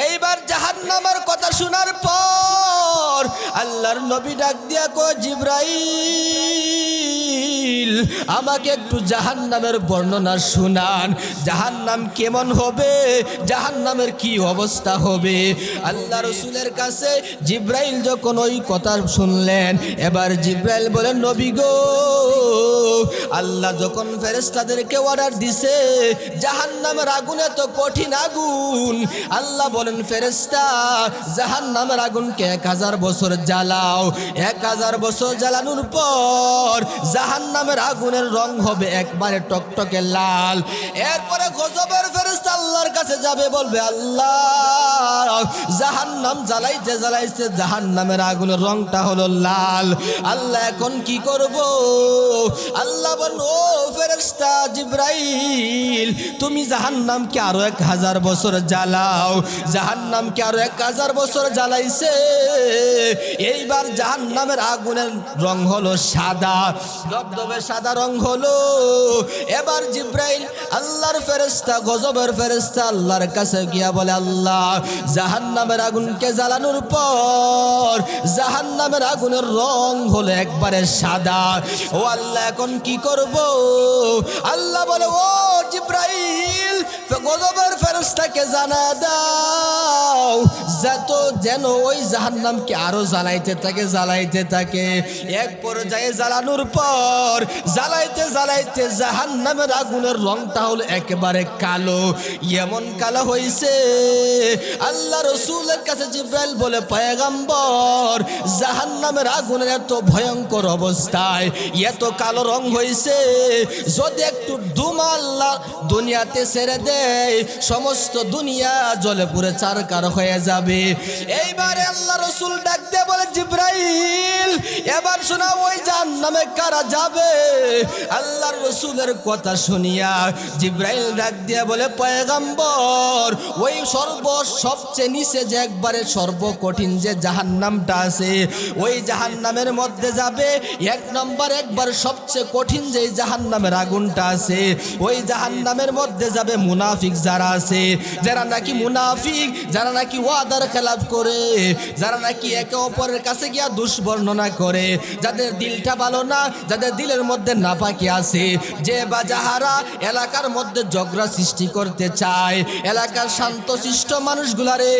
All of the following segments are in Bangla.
এইবার জাহান্নামের কথা শোনার পর আল্লাহর নবী ডাক দিয়া কয়, জিবরাইল আমাকে একটু জাহান্নামের বর্ণনা শুনান। জাহান্নাম কেমন হবে, জাহান্নামের কি অবস্থা হবে। আল্লাহ রসুলের কাছে জিবরাইল যখন ওই কথা শুনলেন, এবার জিবরাইল বলেন, নবী গো, আল্লাহ যখন ফেরেশতাদেরকে অর্ডার দিছে জাহান্নামের আগুন এত কঠিন আগুন, আল্লাহ বলেন ফেরেশতা জাহান্নামের আগুনকে 1000 বছর জ্বালাও। 1000 বছর জ্বালানোর পর জাহান্নামের আগুনের রং হবে একবারে টকটকে লাল। এরপরে গজবের ফেরেশতা আল্লাহর কাছে যাবে, বলবে আল্লাহ জাহান্নাম জ্বালাইতে জ্বালাইতে জাহান্নামের আগুনের রংটা হলো লাল, আল্লাহ এখন কি করব? আল্লাহ বলেন, ও ফেরেশতা জিবরাইল তুমি জাহান্নামকে আরো 1000 বছর জ্বালাও। জাহান্নামকে আরো 1000 বছর জ্বালাইছে, এইবার জাহান্নামের আগুনের রং হলো সাদা, ধবধবে সাদা রং হলো। এবার জিবরাইল আল্লাহর ফেরেশতা, গজবের ফেরেশতা আল্লাহর কাছে গিয়া বলে, আল্লাহ জাহান্নামের আগুনকে জ্বালানোর পর জাহান্নামের আগুনের রং হলো একবারে সাদা, ও আল্লাহ এখন কি করব? আল্লাহ বলে, ও জিবরাইল গজবের ফেরেশতাকে জানা দাও যেন ওই জাহান্নামকে আরো জ্বালাইতে থাকে জ্বালাইতে থাকে। এক পর্যায়ে জ্বালানোর পর জ্বালাইতে জ্বালাইতে জাহান্নামের আগুনের রংটা হলো একেবারে কালো, এমন কালো হইছে। আল্লাহ রসুলের কাছে জিবরাইল বলে, পয়গম্বর জাহান্নামের আগুনের এত ভয়ঙ্কর অবস্থায় এত কালো রং হইছে, যদি একটু ধুমা আল্লাহ দুনিয়াতে ছেড়ে দেয় সমস্ত দুনিয়া জ্বলে পুড়ে চারকার হয়ে যাবে। এইবারে আল্লাহ রসুল ডাক দিয়ে বলে, জিবরাইল এবার শোনা ওই জাহান্নামে কারা যাবে? আল্লাহর রসুলের কথা শুনিয়া জিবরাইল ডাক দিয়ে বলে, পয়গম্বর ওই সবচেয়ে নিচে যে একবারে সর্বকঠিন যে জাহান্নামটা আছে ওই জাহান্নামের মধ্যে যাবে। 1 নম্বর একবার সবচেয়ে কঠিন যে জাহান্নামের আগুনটা আছে ওই জাহান্নামের মধ্যে যাবে মুনাফিক যারা আছে, যারা নাকি মুনাফিক, যারা নাকি ওয়াদার খেলাফ করে, যারা নাকি একে অপরের কাছে গিয়া দুষ্বর্ণনা করে, যাদের দিলটা ভালো না, যাদের দিলের মধ্যে নাপাকি আছে, যে বা যাহারা এলাকার মধ্যে ঝগড়া সৃষ্টি করতে চায়, এলাকার শান্তশিষ্ট মানুষগুলারে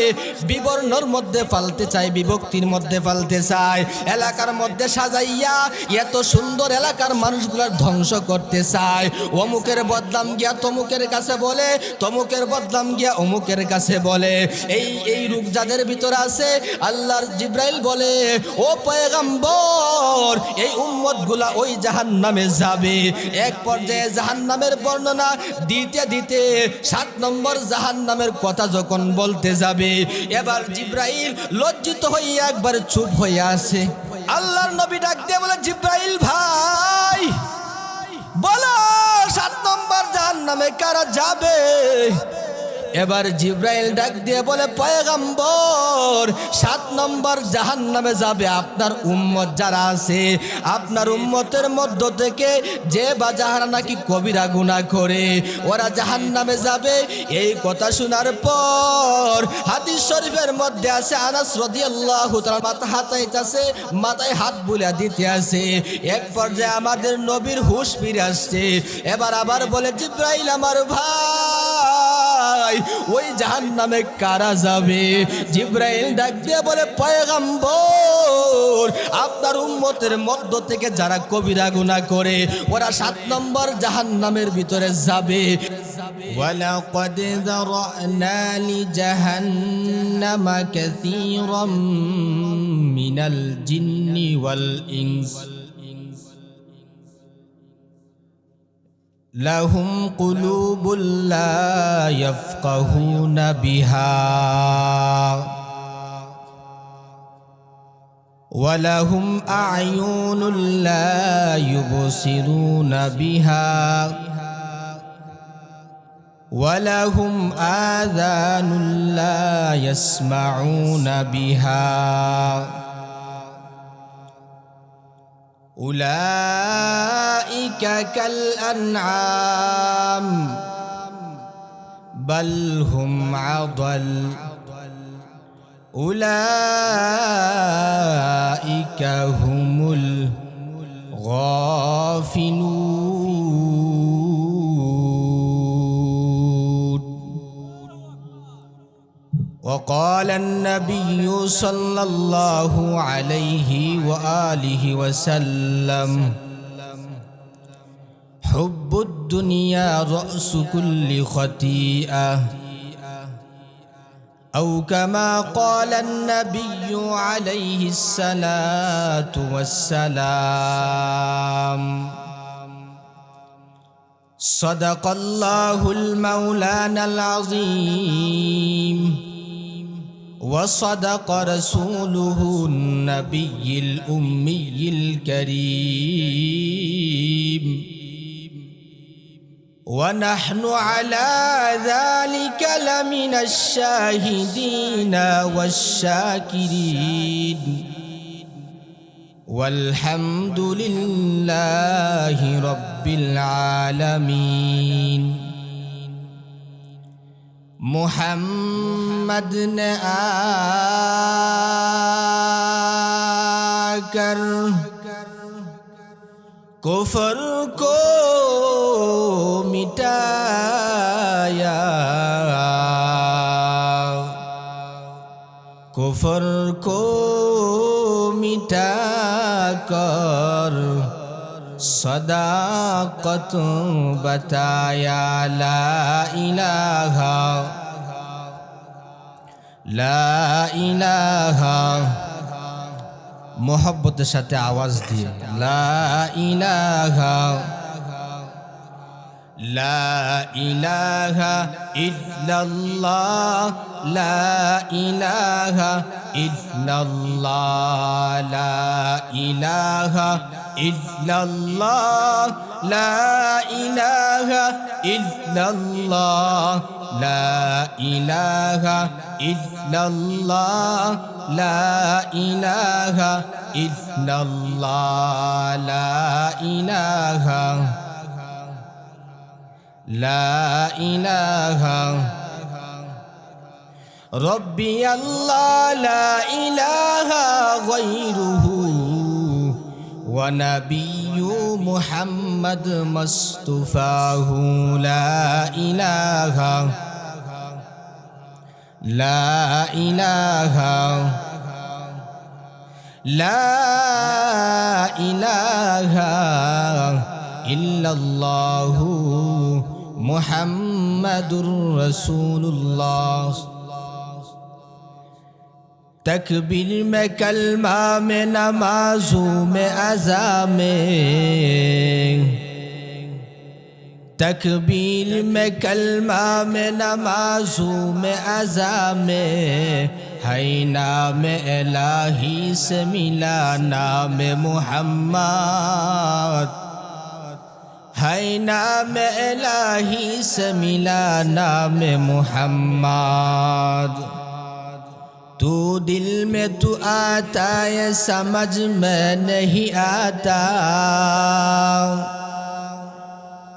বিবর্ণর মধ্যে ফালতে চায়, বিভক্তির মধ্যে ফালতে চায়, এলাকার মধ্যে সাজাইয়া এত সুন্দর এলাকার মানুষগুলার ধ্বংস করতে চায়। অমুকের বদনাম গিয়া তমুকের কাছে বলে, তমুকের বদনাম গিয়া অমুকের কাছে বলে, এই রূপ যাদের ভিতরে আছে আল্লাহর জিবরাইল বলে, ও পয়গম্বর এই উম্মতগুলা ওই জাহান্নামে যাবে। এক পর্যায়ে জাহান্নামের বর্ণনা দিতে দিতে 7 নম্বর জাহান্নামের কথা যখন বলতে যাবে, এবার জিবরাইল লজ্জিত হইয়া একবার চুপ হইয়া আছে। আল্লাহর নবী ডাক দিয়ে বলে, জিবরাইল ভাই বলো 7 নম্বর জাহান্নামে কারা যাবে? এবার জিবরাইল ডাক দিয়ে বলে, পয়গম্বর 7 নম্বর জাহান্নামে যাবে আপনার উম্মত যারা আছে, আপনার উম্মতের মধ্য থেকে যে বা যাহারা নাকি কবিরা গুনাহ করে ওরা জাহান্নামে যাবে। এই কথা শোনার পর হাদিস শরীফের মধ্যে আছে, আনাস রাদিয়াল্লাহু তাআলা মাথায় হাত বুলিয়ে দিতে আছে। এক পর্যায়ে আমাদের নবীর হুঁশ ফিরে আসছে। এবার আবার বলে, জিবরাইল আমার ভাই ওই জাহান্নামে কারা যাবে? জিবরাইল ডাক দিয়ে বলে, পয়গম্বর আপনার উম্মতের মধ্য থেকে যারা কবিরা গুনাহ করে ওরা 7 নম্বর জাহান্নামের ভিতরে যাবে। ওয়ালাকাদ যারানা লিজাহান্নামা কাসীরাম মিনাল জিন্নি ওয়াল ইনস লাহুম কুলুবুল লা ইয়াফকাহুনা বিহা ওয়া লাহুম আ'য়ুনুল লা ইউবসিরুনা বিহা ওয়া লাহুম আযানুল লা ইয়াসমাউনা বিহা উলাইকা কাল আনআম বাল হুম আদাল أولئك هم الغافلون. وقال النبي صلى الله عليه وآله وسلم حب الدنيا رأس كل خطيئة، أو كما قال النبي عليه الصلاة والسلام. صدق الله المولانا العظيم، وصدق رسوله النبي الأمي الكريم، ونحن على ذلك لمن الشاهدين والشاكرين، والحمد لله رب العالمين. محمد نے آکر کفر کو مٹایا، کفر کو مٹا کر صداقت بتایا. لا الہ لا الہ، محبت সাথে আওয়াজ দিয়ে লা ইলাহা লা ইলাহা ইল্লাল্লাহ, লা ইলাহা ইল্লাল্লাহ, লা ইলাহা ইল্লাল্লাহ, লা ইলাহা ইল্লাল্লাহ, লা ইলাহা ইল্লাল্লাহ, লা ইলাহা ইল্লাল্লাহ, লা ইলাহা লা ইলাহা রব্বি আল্লাহ, লা ইলাহা গায়রুহু, ওয়া নাবিয়্যু মুহাম্মদ মুস্তাফাহু, লা ইলাহা লা ইলাহা লা ইলাহা ইল্লাল্লাহু মুহাম্মাদুর রাসূলুল্লাহ। तकबीर में कलमा में नमाजों में अज़ा में, तकबीर में कलमा में नमाजों में अज़ा में, है नाम इलाही से मिला नाम मुहम्मद, है नाम इलाही से मिला नाम मुहम्मद। तू दिल में तू आता है समझ में नहीं आता,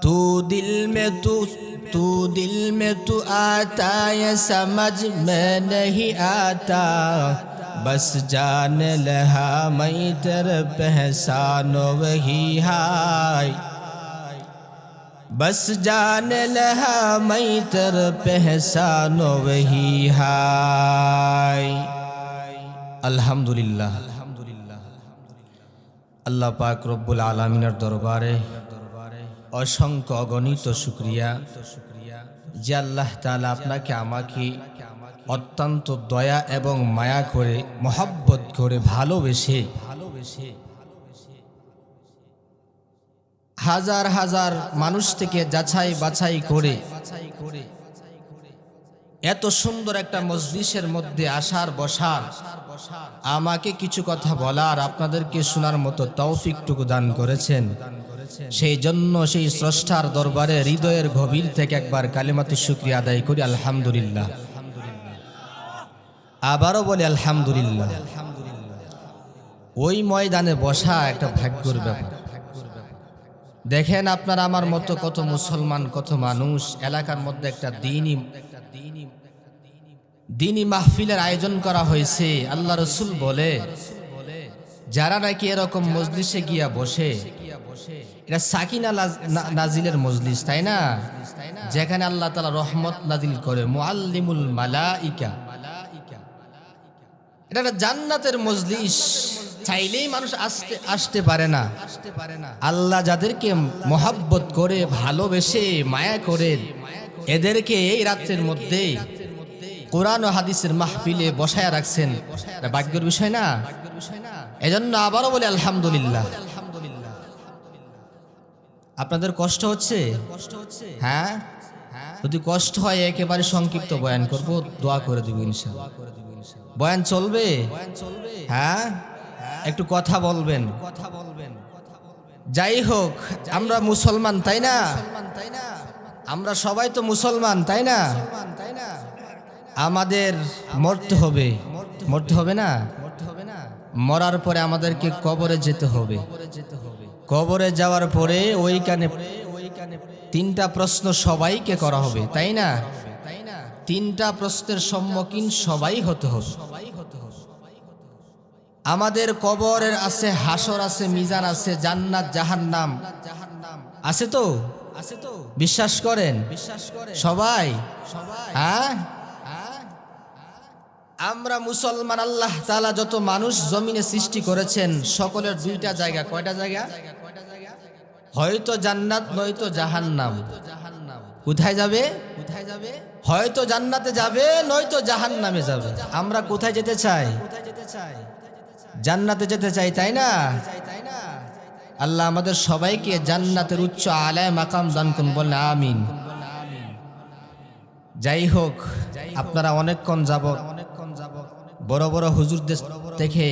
तू दिल में तू आता है समझ में नहीं आता, बस जान लहा मैं तेरे पहचानो वही हाय, बस जान लहा मैं तेरे पहचानो वही हाय। अल्हम्दुलिल्लाह, अल्लाह पाक रब्बुल आलमीনের দরবারে অসংখ্য অগণিত শুকরিয়া যে আল্লাহ তাআলা আপনাকে আমাকে অত্যন্ত দয়া এবং মায়া করে মহব্বত করে ভালোবেসে হাজার হাজার মানুষ থেকে যাচাই বাছাই করে এত সুন্দর একটা মজলিসের মধ্যে আসার বসার আমাকে কিছু কথা বলার আপনাদেরকে শোনার মতো তৌফিকটুকু দান করেছেন। সেই জন্য সেই স্রষ্টার দরবারে হৃদয়ের গভীর থেকে একবার কালিমাতুশ শুকরিয়া আদায় করি আলহামদুলিল্লাহ। আবারও বলি আলহামদুলিল্লাহ। ওই ময়দানে বসা একটা ভাগ্যের ব্যাপার। দেখেন আপনারা আমার মতো কত মুসলমান, কত মানুষ এলাকার মধ্যে একটা দ্বীনি দিনী মাহফিলের আয়োজন করা হয়েছে। আল্লাহ রসুল বলে, যারা নাকি এরকম মজলিসে গিয়া বসে, এটা সাকিনা নাজিলের মজলিস, তাই না? যেখানে আল্লাহ তাআলা রহমত নাজিল করে, মুআল্লিমুল মালাইকা, এটা একটা জান্নাতের মজলিস। চাইলেই মানুষ আসতে পারে না। আল্লাহ যাদেরকে মহাব্বত করে, ভালোবেসে, মায়া করে, এদেরকে এই রাত্রের মধ্যে কোরআন ও হাদিসের মাহফিলে বসায় রাখছেন। এটা ভাগ্যের বিষয় না? এজন্য আবারও বলি আলহামদুলিল্লাহ। আপনাদের কষ্ট হচ্ছে? হ্যাঁ, যদি কষ্ট হয় একেবারে সংক্ষিপ্ত বয়ান করব, দোয়া করে দিব ইনশাআল্লাহ। বয়ান চলবে? হ্যাঁ, একটু কথা বলবেন। যাই হোক, আমরা মুসলমান, তাই না? আমরা সবাই তো মুসলমান, তাই না? আমাদের মরতে হবে, মরতে হবে না? মরার পরে আমাদেরকে কবরে যেতে হবে। কবরে যাওয়ার পরে ওইখানে তিনটা প্রশ্ন সবাইকে করা হবে, তাই না? তিনটা প্রশ্নের সম্মুখীন সবাই হতে হবে। আমাদের কবরের আছে, হাসর আছে, মিজান আছে, জান্নাত জাহান্নাম আছে তো? বিশ্বাস করেন সবাই? হ্যাঁ, আমরা মুসলমান। আল্লাহ তাআলা যত মানুষ জমিনে সৃষ্টি করেছেন, সকলের দুইটা জায়গা। কয়টা জায়গা? হয়তো জান্নাত, নয়তো জাহান্নাম। কোথায় যাবে? হয়তো জান্নাতে যাবে, নয়তো জাহান্নামে যাবে। আমরা কোথায় যেতে চাই? জান্নাতে যেতে চাই, তাই না? আল্লাহ আমাদের সবাইকে জান্নাতের উচ্চ আলায় মাকাম দান করুন, বলেন আমিন। যাই হোক, আপনারা অনেকক্ষণ যাবত বড় বড় হুজুরদের থেকে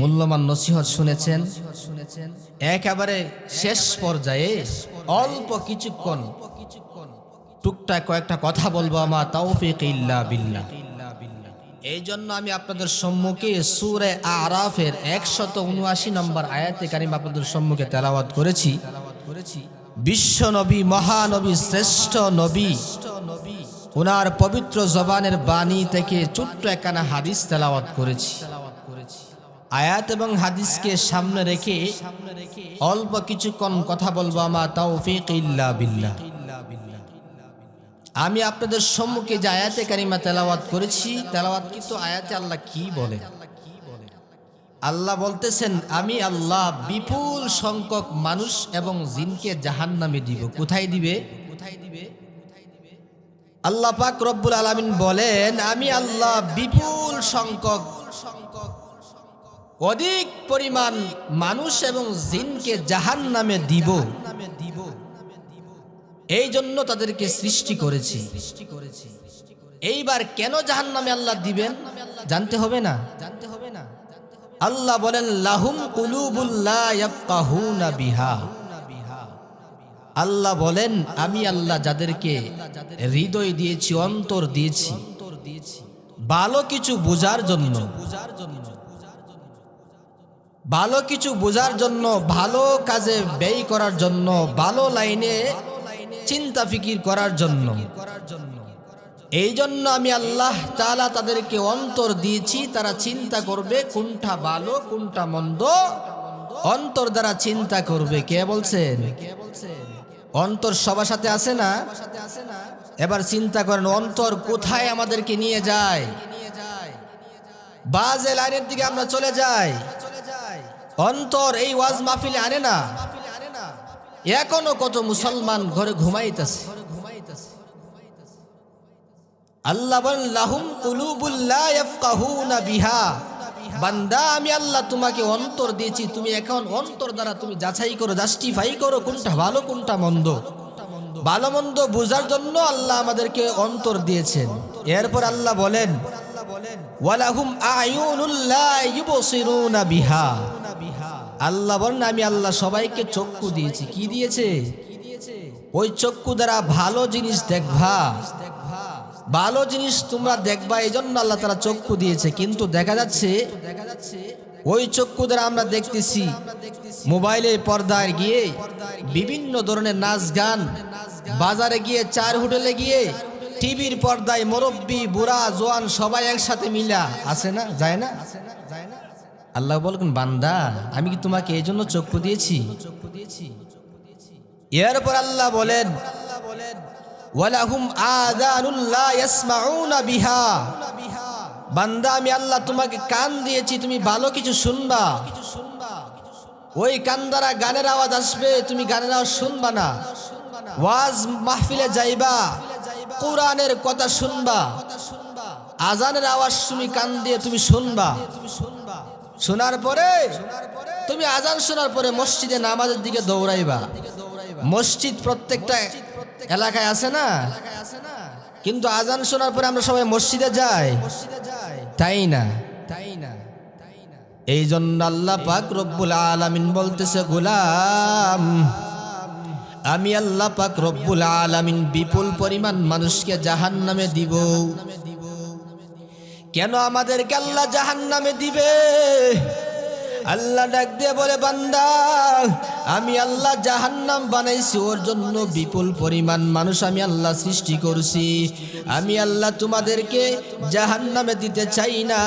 মূল্যবান নসিহত শুনেছেন। একেবারে শেষ পর্যায়ে অল্প কিছুক্ষণ টুকটাক কয়েকটা কথা বলবো, আমার তাওফীক ইল্লা বিল্লাহ। এই জন্য আমি আপনাদের সম্মুখে সূরা আরাফের 179 নম্বর আয়াতে কারিমা আপনাদের সম্মুখে তেলাওয়াত করেছি। বিশ্ব নবী, মহানবী, শ্রেষ্ঠ নবী, ওনার পবিত্র জবানের বাণী থেকে ছোট্ট একখানা হাদিস তেলাওয়াত করেছি। আয়াত এবং হাদিসকে সামনে রেখে অল্প কিছুক্ষণ কথা বলবো, আমার তাওফীক ইল্লা বিল্লাহ। আমি আপনাদের সম্মুখে যে আয়াতে কারিমা তেলাওয়াত করেছি, তেলাওয়াতকৃত আয়াতে আল্লাহ কি বলে? আল্লাহ বলতেছেন, আমি আল্লাহ বিপুল সংখ্যক মানুষ এবং জিনকে জাহান্নামে দিব। কোথায় দিবে? আল্লাহ পাক রব্বুল আলামিন বলেন, আমি আল্লাহ বিপুল সংখ্যক, অধিক পরিমাণ মানুষ এবং জিনকে জাহান্নামে দিব। এই জন্য তাদেরকে সৃষ্টি করেছি। এইবার কেন জাহান্নামে আল্লাহ দিবেন জানতে হবে না? আল্লাহ বলেন, লাহুম কুলুবুল লা ইয়াফকাহুনা বিহা। আল্লাহ বলেন, আমি আল্লাহ যাদেরকে হৃদয় দিয়েছি, অন্তর দিয়েছি, ভালো কিছু বোঝার জন্য, ভালো কিছু বোঝার জন্য, ভালো কাজে ব্যয় করার জন্য, ভালো লাইনে চিন্তা ফিকির করার জন্য। এই জন্য আমি আল্লাহ তাআলা তাদেরকে অন্তর দিয়েছি, তারা চিন্তা করবে কোনটা ভালো কোনটা মন্দ, অন্তর দ্বারা চিন্তা করবে। কে বলছেন? অন্তর সবার সাথে আছে না? এবার চিন্তা করেন, অন্তর কোথায় আমাদেরকে নিয়ে যায়? বাজে লাইনের দিকে আমরা চলে যাই। অন্তর এই ওয়াজ মাহফিলে আনে না। এখনো কত মুসলমান ঘরে ঘুমাইতেছে। আল্লাহ বলেন, লাহুম কুলুবুল লা ইয়াফকাহুনা বিহা। বান্দা, আমি আল্লাহ তোমাকে অন্তর দিয়েছি, তুমি এখন অন্তর দ্বারা তুমি যাচাই করো, জাস্টিফাই করো কোনটা ভালো কোনটা মন্দ। ভালো মন্দ বোঝার জন্য আল্লাহ আমাদেরকে অন্তর দিয়েছেন। এরপর আল্লাহ বলেন, ওয়ালাহুম আয়ুনুল লা ইউবসিরুনা বিহা। আল্লাহ বলেন, আমি আল্লাহ সবাইকে চক্ষু দিয়েছি। কি দিয়েছে? ওই চক্ষু দ্বারা ভালো জিনিস দেখবা, ভালো জিনিস তোমরা দেখবা। এই জন্য আল্লাহ তাআলা চক্ষু দিয়েছে। কিন্তু দেখা যাচ্ছে ওই চক্ষু দ্বারা আমরা দেখতেছি মোবাইলে পর্দায় গিয়ে বিভিন্ন ধরনের নাচ গান, বাজারে গিয়ে, চার হোটেলে গিয়ে টিভির পর্দায় মুরব্বি বুড়া জোয়ান সবাই একসাথে মিলা আছে না, যায় না? আল্লাহ বলবেন বান্দা আমি কি তোমাকে এই জন্য চক্ষু দিয়েছি? এরপর আল্লাহ বলেন ওয়ালাহুম আযানুল লা ইয়াসমাউনা বিহা, বান্দা আমি আল্লাহ তোমাকে কান দিয়েছি, তুমি ভালো কিছু শুনবা। ওই কান দ্বারা গানের আওয়াজ আসবে, তুমি গানের আওয়াজ শুনবা না। ওয়াজ মাহফিলে যাইবা, কোরআনের কথা শুনবা, আজানের আওয়াজ তুমি কান দিয়ে তুমি শুনবা। শোনার পরে তুমি আজান শোনার পরে মসজিদে নামাজের দিকে দৌড়াইবা। মসজিদ প্রত্যেকটা এলাকায় আছে না, কিন্তু আজান শোনার পরে আমরা সবাই মসজিদে যাই, তাই না? এই জন্য আল্লাহ পাক রব্বুল আলামিন বলতেছে গোলাম আমি আল্লাহ পাক রব্বুল আলামিন বিপুল পরিমাণ মানুষকে জাহান্নামে দিব। কেন আমাদেরকে আল্লাহ জাহান্নামে দিবে? আল্লাহ ডাক দিয়ে বলে বান্দা আমি আল্লাহ জাহান্নাম বানাইছি, ওর জন্য বিপুল পরিমাণ মানুষ আমি আল্লাহ সৃষ্টি করছি। আমি আল্লাহ তোমাদেরকে জাহান্নামে দিতে চাই না,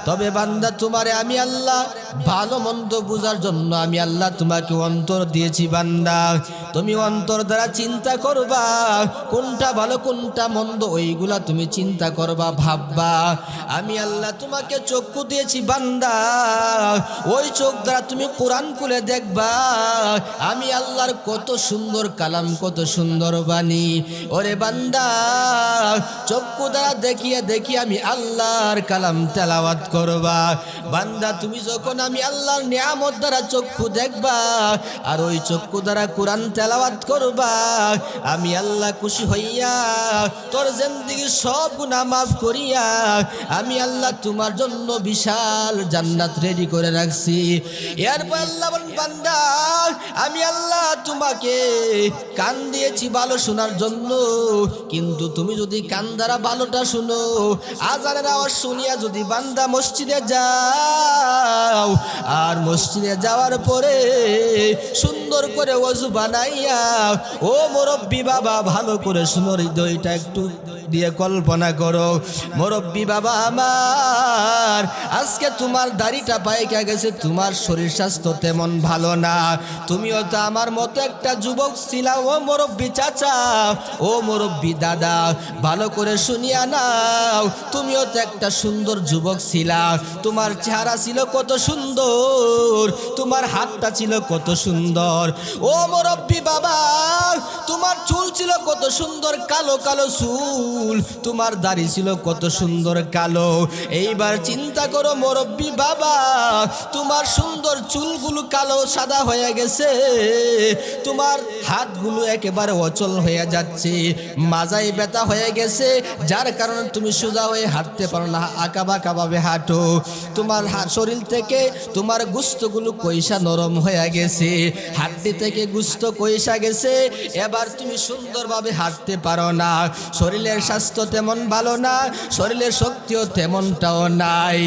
তবে বান্দা তোমারে আমি আল্লাহ ভালো মন্দ বুঝার জন্য আমি আল্লাহ তোমাকে অন্তর দিয়েছি। বান্দা তুমি অন্তর দ্বারা চিন্তা করবা, কোনটা ভালো কোনটা মন্দ ওইগুলা তুমি চিন্তা করবা, ভাববা। আমি আল্লাহ তোমাকে চক্ষু দিয়েছি বান্দা, ওই চোখ দ্বারা তুমি কোরআন খুলে দেখবা আমি আল্লাহর কত সুন্দর কালাম, কত সুন্দর বাণী। ওরে বান্দা চক্ষু দ্বারা দেখিয়ে দেখিয়ে আমি আল্লাহর কালাম তেলাওয়াত করবা। বান্দা তুমি যখন আমি আল্লাহর নিয়ামত দ্বারা চক্ষু দেখবা আর ওই চক্ষু দ্বারা কোরআন তেলাওয়াত করবা, আমি আল্লাহ খুশি হইয়া তোর জিন্দেগীর সব গুনাহ মাফ করিয়া আমি আল্লাহ তোমার জন্য বিশাল জান্নাত রেডি করে রাখছি। এরপর আল্লাহ বলেন বান্দা আমি আল্লাহ তোমাকে কান দিয়েছি ভালো শোনার জন্য, কিন্তু তুমি যদি কান দ্বারা ভালোটা শুনো, আজানের আওয়াজ শুনিয়া যদি বান্দা মসজিদে যাও আর মসজিদে যাওয়ার পরে সুন্দর করে ওযু বানাইয়া, ও মুরব্বি বাবা ভালো করে শুনো, হৃদয়টা একটু দিয়ে কল্পনা করো। মুরব্বি বাবা আমার আজকে তোমার দাড়িটা পাইকা গেছে, তোমার শরীর স্বাস্থ্য তেমন ভালো না, তুমিও তো আমার মতো একটা যুবক ছিলা। ও মুরব্বি চাচা, ও মুরব্বি দাদা ভালো করে শুনিয়া নাও, তুমিও তো একটা সুন্দর যুবক ছিলা, তোমার চেহারা ছিল কত সুন্দর, তোমার হাতটা ছিল কত সুন্দর। ও মুরব্বি বাবা তোমার চুল ছিল কত সুন্দর, কালো কালো চুল, তোমার দাড়ি ছিল কত সুন্দর কালো। এইবার চিন্তা করো মুরব্বি বাবা, তোমার সুন্দর চুলগুলো কালো সাদা হয়ে গেছে, তোমার হাতগুলো একেবারে অচল হয়ে যাচ্ছে, মাজায় ব্যথা হয়ে গেছে, যার কারণে তুমি সোজা হয়ে হাঁটতে পারো না, আঁকাবাঁকা ভাবে হাঁটো। তোমার শরীর থেকে তোমার গোশতগুলো কইসা নরম হয়ে গেছে, হাড্ডি থেকে গোশত কইসা গেছে, এবার তুমি সুন্দরভাবে হাঁটতে পারো না, শরীরের স্বাস্থ্য তেমন ভালো না, শরীরের শক্তিও তেমনটাও নাই।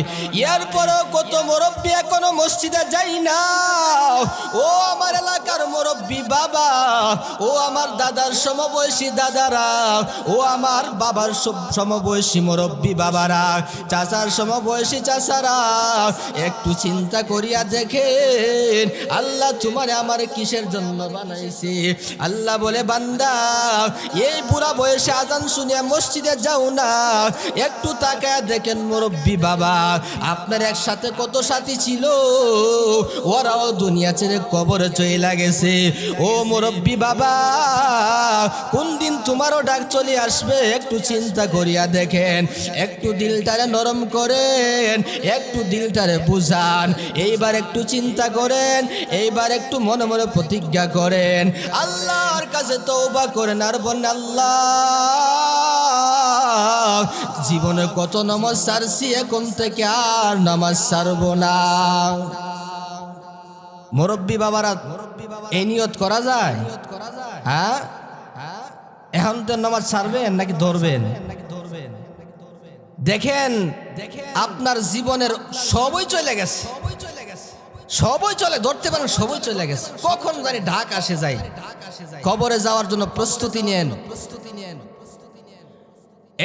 এরপরও কত মুরব্বি এখনো মসজিদে যাই না। ও আমার এলাকার মুরব্বি বাবা, ও আমার দাদার সমবয়সী দাদারা, ও আমার বাবার সমবয়সী মুরব্বি বাবারা, চাচার সমবয়সী চাচারা, একটু চিন্তা করিয়া দেখেন আল্লাহ তোমার আমার কিসের জন্য বানাইছে। আল্লাহ বলে বান্দা এই বুড়া বয়সে আজান শুনিয়া মসজিদে যাও না, একটু তাকায়া দেখেন মুরব্বি বাবা আপনার একসাথে কত সাথী ছিল, ওরাও দুনিয়া ছেড়ে কবরে চলে গেছে। ও মুরব্বি বাবা কোন দিন তোমারও ডাক চলে আসবে, একটু চিন্তা করিয়া দেখেন, একটু দিলটারে নরম করেন, একটু দিলটারে বুঝান, এইবার একটু চিন্তা করেন, এইবার একটু মনে মনে প্রতিজ্ঞা করেন, আল্লাহর কাছে তওবা করেন আর বলেন আল্লাহ জীবনে কত নামাজ ছাড়ছি, এখন থেকে আর নামাজ ছাড়বো না। মুরব্বি বাবারা এই নিয়ত করা যায়? হ্যাঁ, এখন তো নামাজ ছাড়বেন নাকি ধরবেন? দেখেন আপনার জীবনের সবই চলে গেছে, সবই চলে ধরতে পারেন, সবই চলে গেছে, কখন জানি ঢাক আসে যায়। কবরে যাওয়ার জন্য প্রস্তুতি নেন।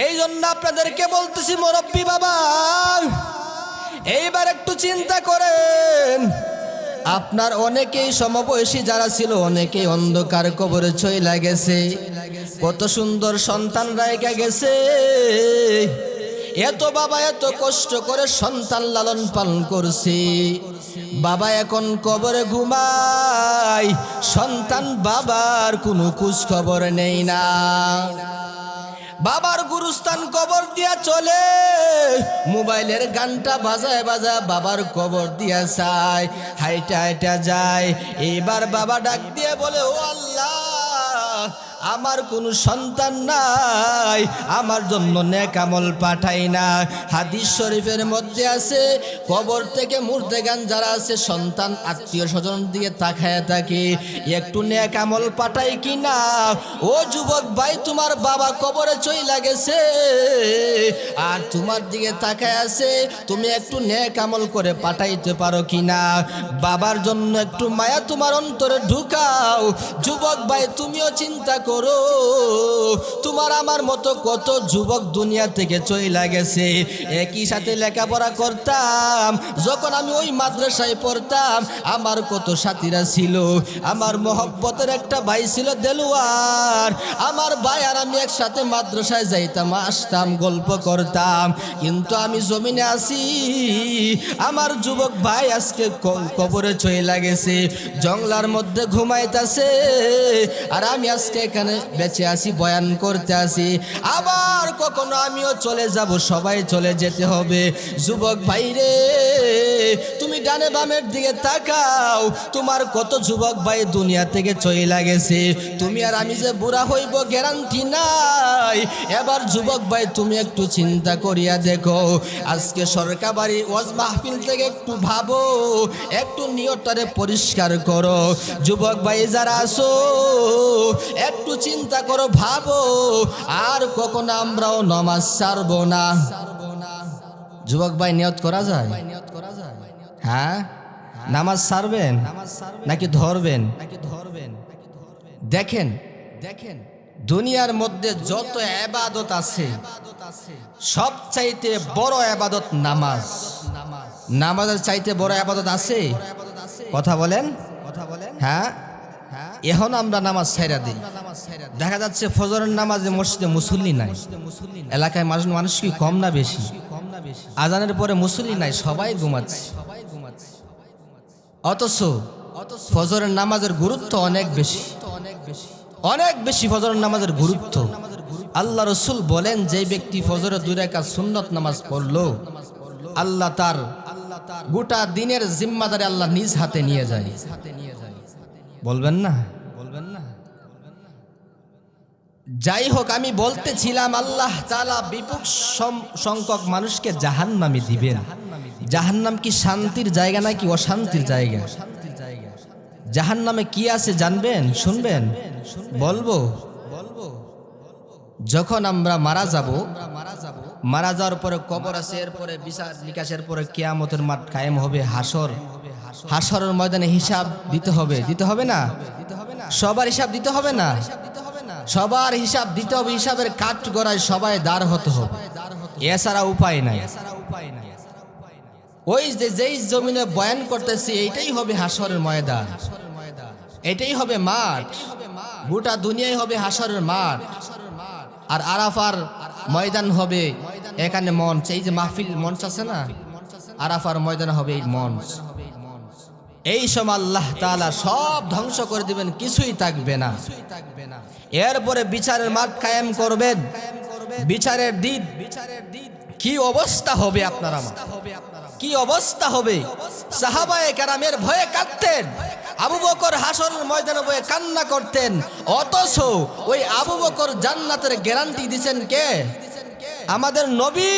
এই জন্য আপনাদেরকে বলতেছি মুরব্বী বাবা, এইবার একটু চিন্তা করেন। আপনার অনেকেই সমবয়সী যারা ছিল অনেকেই অন্ধকার কবরে চইলা গেছে। কত সুন্দর সন্তান রাইখা গেছে। এত বাবা এত কষ্ট করে সন্তান লালন পালন করছে, বাবা এখন কবরে ঘুমায়, সন্তান বাবার কোনো খোঁজ খবর নেই না। বাবার গুরুস্থান কবর দিয়া চলে, মোবাইলের গানটা বাজায় বাজায় বাবার কবর দিয়া যায়, হাইটা হাইটা যায়। এবার বাবা ডাক দিয়ে বলে, ও আল্লাহ, আমার কোনো সন্তান নাই, আমার জন্য নেক আমল পাঠাই না। হাদিস শরীফের মধ্যে আছে, কবর থেকে মুর্দেগান যারা আছে সন্তান আত্মীয় স্বজন দিয়ে তাকায় থাকে, একটু নেক আমল পাঠাই কি না। ও যুবক ভাই, তোমার বাবা কবরে চইলা গেছে আর তোমার দিকে তাকায় আছে, তুমি একটু নেক আমল করে পাঠাইতে পারো কিনা। বাবার জন্য একটু মায়া তোমার অন্তরে ঢুকাও। যুবক ভাই, তুমিও চিন্তা করো, তোমার আমার মতো কত যুবক দুনিয়া থেকে চইলা গেছে। একই সাথে লেখাপড়া করতাম, যখন আমি ওই মাদ্রাসায় পড়তাম আমার কত সাথীরা ছিল। আমার মহব্বতের একটা ভাই ছিল দেলোয়ার, আমার ভাই আর আমি একসাথে মাদ্রাসায় যাইতাম, আসতাম, গল্প করতাম। কিন্তু আমি জমিনে আছি, আমার যুবক ভাই আজকে কবরে চইলা গেছে, জঙ্গলার মধ্যে ঘুমাইতেছে, আর আমি আজকে এখানে বেঁচে আছি, বয়ান করতে আসি। আবার কখনো আমিও চলে যাব, সবাই চলে যেতে হবে। যুবক ভাই রে, তুমি ডানে বামের দিকে তাকাও, তোমার কত যুবক ভাই দুনিয়া থেকে চইলা গেছে। তুমি আর আমি যে বুড়া হইব গ্যারান্টি নাই। এবার যুবক ভাই তুমি একটু চিন্তা করিয়া দেখো, আজকে সরকার বাড়ি ওয়াজ মাহফিল থেকে একটু ভাবো, একটু নিয়তটারে পরিষ্কার করো। যুবক ভাই যারা আসো, একটু চিন্তা করো, ভাবো, আর কখনো আমরাও নামাজ ছাড়বো না। যুবক ভাই, নিয়ত করা যায়? হ্যাঁ, নামাজ ছাড়বেন নাকি ধরবেন? দেখেন দেখেন, দুনিয়ার মধ্যে যত ইবাদত আছে সবচাইতে বড় ইবাদত নামাজ। নামাজের চাইতে বড় ইবাদত আছে? কথা বলেন। হ্যাঁ, এখন আমরা নামাজ ছাইরা দিই। দেখা যাচ্ছে ফজরের নামাজে মসজিদে মুসল্লি নাই, এলাকায় মানুষ কি কম না বেশি? আজানের পরে মুসল্লি নাই, সবাই ঘুমাচ্ছে। অথচ ফজরের নামাজের গুরুত্ব অনেক বেশি, অনেক বেশি ফজরের নামাজের গুরুত্ব। আল্লাহ রসুল বলেন, যে ব্যক্তি ফজরের 2 রাকাত সুন্নত নামাজ পড়লো, আল্লাহ তার গোটা দিনের জিম্মাদারি আল্লাহ নিজ হাতে নিয়ে যায়। বলবেন না? যাই হোক, আমি বলতেছিলাম আল্লাহ তাআলা বিপুল সংখ্যক মানুষকে জাহান্নামে দিবেন। জাহান্নাম কি শান্তির জায়গা নাকি অশান্তির জায়গা? জাহান্নামে কি আছে জানবেন? শুনবেন? বলবো। যখন আমরা মারা যাব, মারা যাওয়ার পরে কবর আছে, এরপরে বিচার নিকাশের পরে কিয়ামতের মাঠ কায়েম হবে, হাসর। হাসরের ময়দানে হিসাব দিতে হবে, দিতে হবে না? সবার হিসাব দিতে হবে না? সবার হিসাব দিতে হবে। হিসাবের কাঠ গড়ায় সবাই দাঁড় হতে হবে, এছাড়া উপায় নাই। ওই যেই জমিনে বয়ান করতেছি, এইটাই হবে হাসরের ময়দান, এটাই হবে মাঠ। গোটা দুনিয়াই হবে হাসরের মাঠ। আর আরাফার ময়দান হবে এখানে মঞ্চ। এই যে মাহফিল মঞ্চ আছে না, আরাফার ময়দান হবে এই মঞ্চ। এই সময় আল্লাহ তাআলা সব ধ্বংস করে দিবেন, কিছুই থাকবে না। এরপরে বিচারের মাঠ কায়েম করবেন। বিচারের দিন কি অবস্থা হবে আপনারা, কি অবস্থা হবে? সাহাবায়ে কেরামের ভয়ে কাঁদতেন, আবু বকর হাসরের ময়দানে বয়ে কান্না করতেন। অথচ ওই আবু বকর জান্নাতের গ্যারান্টি দিয়েছেন কে? আমাদের নবী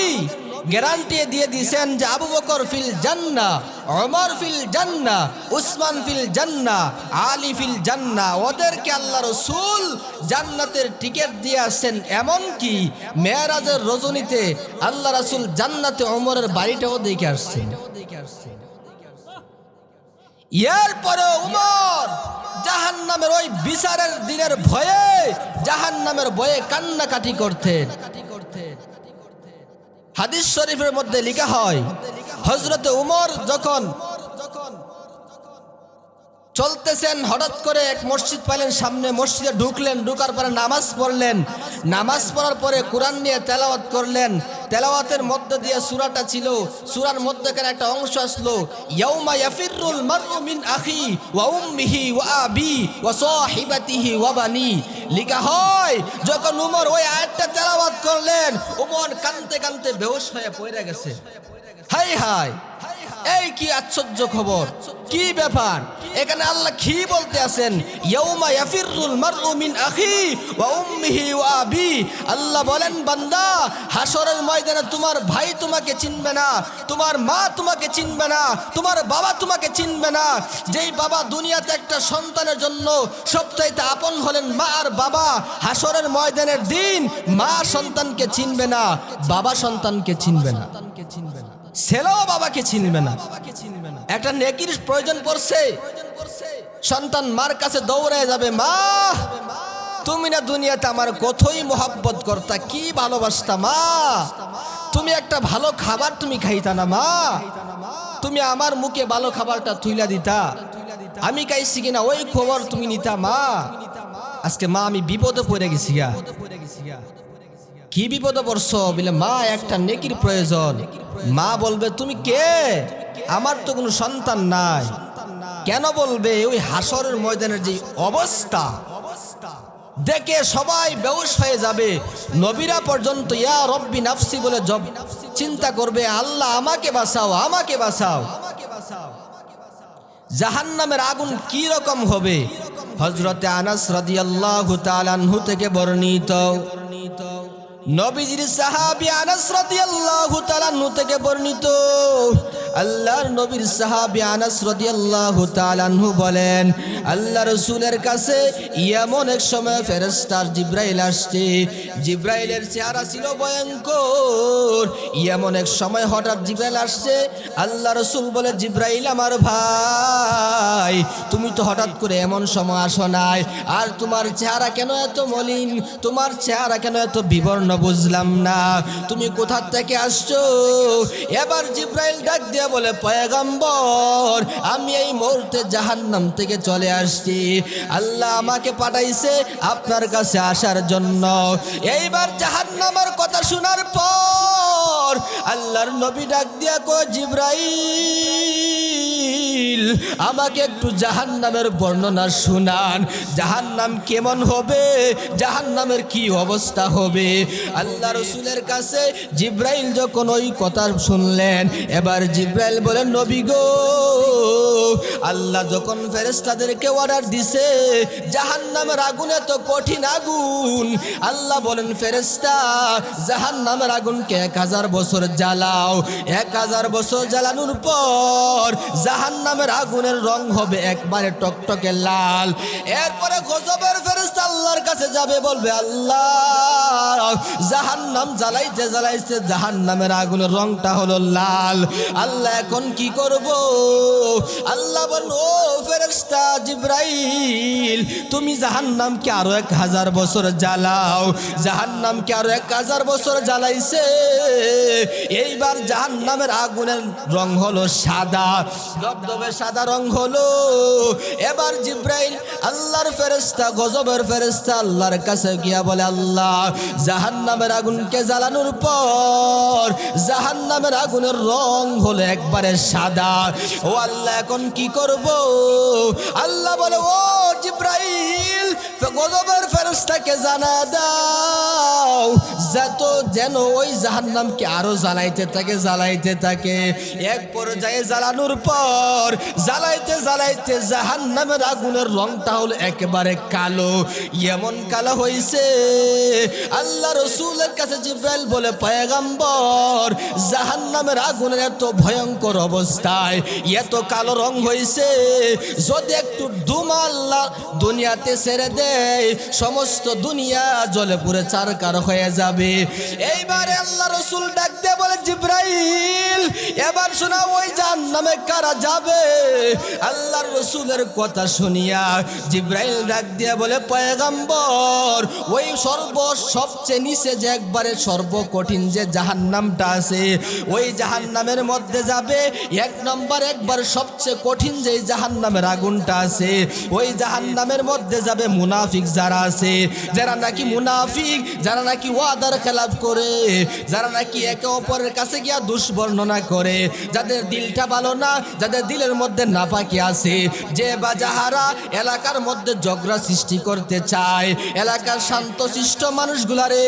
গ্যারান্টি দিয়ে দিয়েছেন যে আবু বকর ফিল জান্নাহ, ওমর ফিল জান্নাহ, উসমান ফিল জান্নাহ, আলী ফিল জান্নাহ। ওদেরকে আল্লাহ রাসূল জান্নাতের টিকিট দিয়ে আসেন। এমন কি মেরাজের রজনীতে আল্লাহ রাসূল জান্নাতে ওমরের বাড়িটাও দেখে আসছেন। এরপরে ওমর জাহান্নামের ওই বিচারের দিনের ভয়ে, জাহান্নামের ভয়ে কান্নাকাটি করতেন। হাদিস শরীফের মধ্যে লেখা হয় হযরত উমর যখন চলতেছেন হঠাৎ করে এক মসজিদ পাইলেন, সামনে মসজিদে ঢুকলেন, ঢুকার পরে নামাজ পড়লেন, নামাজ পড়ার পরে কোরআন নিয়ে তেলাওয়াত করলেন। তেলাওয়াতের মধ্যে দিয়ে সূরাটা ছিল, সূরার মধ্যেখানে একটা অংশ আসলো, ইয়াউমা ইয়াফিরুল মারউ মিন আখি ওয়া উম্মিহি ওয়া আবি ওয়া সাহিবাতিহি ওয়া বানি। লেখা হয় যখন উমর ওই আয়াতটা তেলাওয়াত করলেন, উমর কাঁদতে কাঁদতে বেহুশ হয়ে পড়ে গেছে। হাই হাই, এই কি আশ্চর্য খবর, কি ব্যাপার! এখানে আল্লাহ কি বলতে আছেন? ইয়াউমা ইয়াফিরুল মারউ মিন আখি ওয়া উম্মিহি ওয়া আবি। আল্লাহ বলেন, বান্দা, হাসরের ময়দানে তোমার ভাই তোমাকে চিনবে না, তোমার মা তোমাকে চিনবে না, তোমার বাবা তোমাকে চিনবে না। যেই বাবা দুনিয়াতে একটা সন্তানের জন্য সবচাইতে আপন হলেন মা আর বাবা, হাসরের ময়দানের দিন মা সন্তানকে চিনবে না, বাবা সন্তানকে চিনবে না, ছেলেও বাবাকে চিনবে না। একটা নেকির প্রয়োজন পড়ছে, সন্তান মার কাছে দৌড়ে যাবে, মা তুমি না দুনিয়াতে আমার কতই মোহাব্বত করতা, কি ভালোবাসতা মা, তুমি একটা ভালো খাবার তুমি খাইতা না মা, তুমি আমার মুখে ভালো খাবারটা তুইলা দিতা, আমি খাইছি কিনা ওই খবর তুমি নিতা মা। আজকে মা আমি বিপদে পড়ে গেছি গা। কি বিপদে পড়ছো? বলে মা একটা নেকির প্রয়োজন। মা বলবে, তুমি কে? আমার তো কোনো সন্তান নাই। কেন বলবে? ওই হাসরের ময়দানের যে অবস্থা দেখে সবাই বেহুশ হয়ে যাবে। নবীরা পর্যন্ত ইয়া রব্বি নাফসি বলে চিন্তা করবে, আল্লাহ আমাকে বাঁচাও, আমাকে বাঁচাও। জাহান্নামের আগুন কি রকম হবে? হযরতে আনাস রাদিয়াল্লাহু তাআলা আনহু থেকে বর্ণিত, নবীজির সাহাবী আনাস রাদিয়াল্লাহু তাআলা আনহু থেকে বর্ণিত, আল্লাহর নবীর সাহাবী আনাস রাদিয়াল্লাহু তাআলা আনহু বলেন, আল্লাহ রাসূলের কাছে এমন এক সময় ফেরেশতা জিবরাইল আসছে। জিবরাইলের চেহারা ছিল ভয়ঙ্কর। এমন এক সময় হঠাৎ জিবরাইল আসছে। আল্লাহ রাসূল বলে, জিবরাইল আমার ভাই, তুমি তো হঠাৎ করে এমন সময় আসো নাই, আর তোমার চেহারা কেন এত মলিন, তোমার চেহারা কেন এত বিবর্ণ, বুঝলাম না, তুমি কোথা থেকে আসছো? এবার জিবরাইল ডাক দিয়ে বলে, পয়গম্বর, আমি এই মুহূর্তে জাহান্নাম থেকে চলে আসছি, আল্লাহ আমাকে পাঠাইছে আপনার কাছে আসার জন্য। এইবার জাহান্নামের কথা শোনার পর আল্লাহর নবী ডাক দিয়া কয়, জিবরাইল, আমাকে একটু জাহান্নামের বর্ণনা শুনান, জাহান্নাম কেমন হবে, জাহান্নামের কি অবস্থা হবে। আল্লাহ রাসূলের কাছে জিবরাইল যখন ওই কথা শুনলেন, এবার জিবরাইল বলেন, নবী গো, আল্লাহ যখন ফেরেশতাদেরকে অর্ডার দিছে জাহান্নামের আগুন এত কঠিন আগুন, আল্লাহ বলেন, ফেরেশতা জাহান্নামের আগুনকে 1000 বছর জ্বালাও। 1000 বছর জ্বালানোর পর জাহান্নামের আগুনের রং হবে একবারে টকটকে লাল। এরপরে গজবের ফেরেশতা আল্লাহর কাছে যাবে, বলবে, আল্লাহ জাহান্নাম জ্বালাইতে জ্বালাইতে জাহান্নামের আগুনের রংটা হলো লাল, আল্লাহ এখন কি করব? আল্লাহ বলল, ও ফেরেশতা জিবরাইল, তুমি জাহান্নামকে আরো 1000 বছর জ্বালাও। জাহান্নামকে আরো 1000 বছর জ্বালাইছে। এইবার জাহান্নামের আগুনের রং হলো সাদা, ধবধবে সাদা রং হলো। এবার জিবরাইল আল্লাহর ফেরেশতা, গজবের ফেরেশতা আল্লাহর কাছে গিয়া বলে, আল্লাহ জাহান্নামের আগুনকে জ্বালানোর পর জাহান্নামের আগুনের রং হলো একবারে সাদা। ও আল্লাহ, এখন কি করব? আল্লাহ বলে, ও জিবরাইল, গজবের ফেরেশতাকে জানা দাও যত যেন ওই জাহান্নামকে আরো জ্বালাইতে থাকে, জ্বালাইতে থাকে। এক পর্যায়ে জ্বালানোর পর জ্বালাইতে জ্বালাইতে জাহান্নামের আগুনের রংটা হলো একেবারে কালো। এমন কালো হইছে, আল্লাহ রাসূলের কাছে জিবরাইল বলে, পয়গম্বর, জাহান্নামের আগুনের এত ভয়ঙ্কর অবস্থায় এত কালো রং হইছে, যদি একটু ধুমা আল্লাহ দুনিয়াতে ছেড়ে দেয়, সমস্ত দুনিয়া জ্বলে পুড়ে চারকার হয়ে যাবে। এইবারে আল্লাহ রাসূল ডাক দিয়ে বলে, জিবরাইল, এবার শোনা ওই জাহান্নামে কারা যাবে? আল্লাহর রাসূলের কথা শুনিয়া জিবরাইল ডাক দিয়া বলে, পয়গম্বর, ওই সবচেয়ে নিচে যে একবারে সর্বকঠিন যে জাহান্নামটা আছে, ওই জাহান্নামের মধ্যে যাবে। এক নম্বর একবার সবচেয়ে কঠিন যে জাহান্নামের আগুনটা আছে, ওই জাহান্নামের মধ্যে যাবে মুনাফিক যারা আছে, যারা নাকি মুনাফিক, যারা নাকি ওয়াদার খেলাফ করে, যারা নাকি একে অপরের কাছে গিয়া দুষ্বর্ণনা করে, যাদের দিলটা ভালো না, যাদের দিলের মধ্যে নাপাকি আছে, যে বা যাহারা এলাকার মধ্যে ঝগড়া সৃষ্টি করতে চায়, এলাকার শান্তশিষ্ট মানুষগুলারে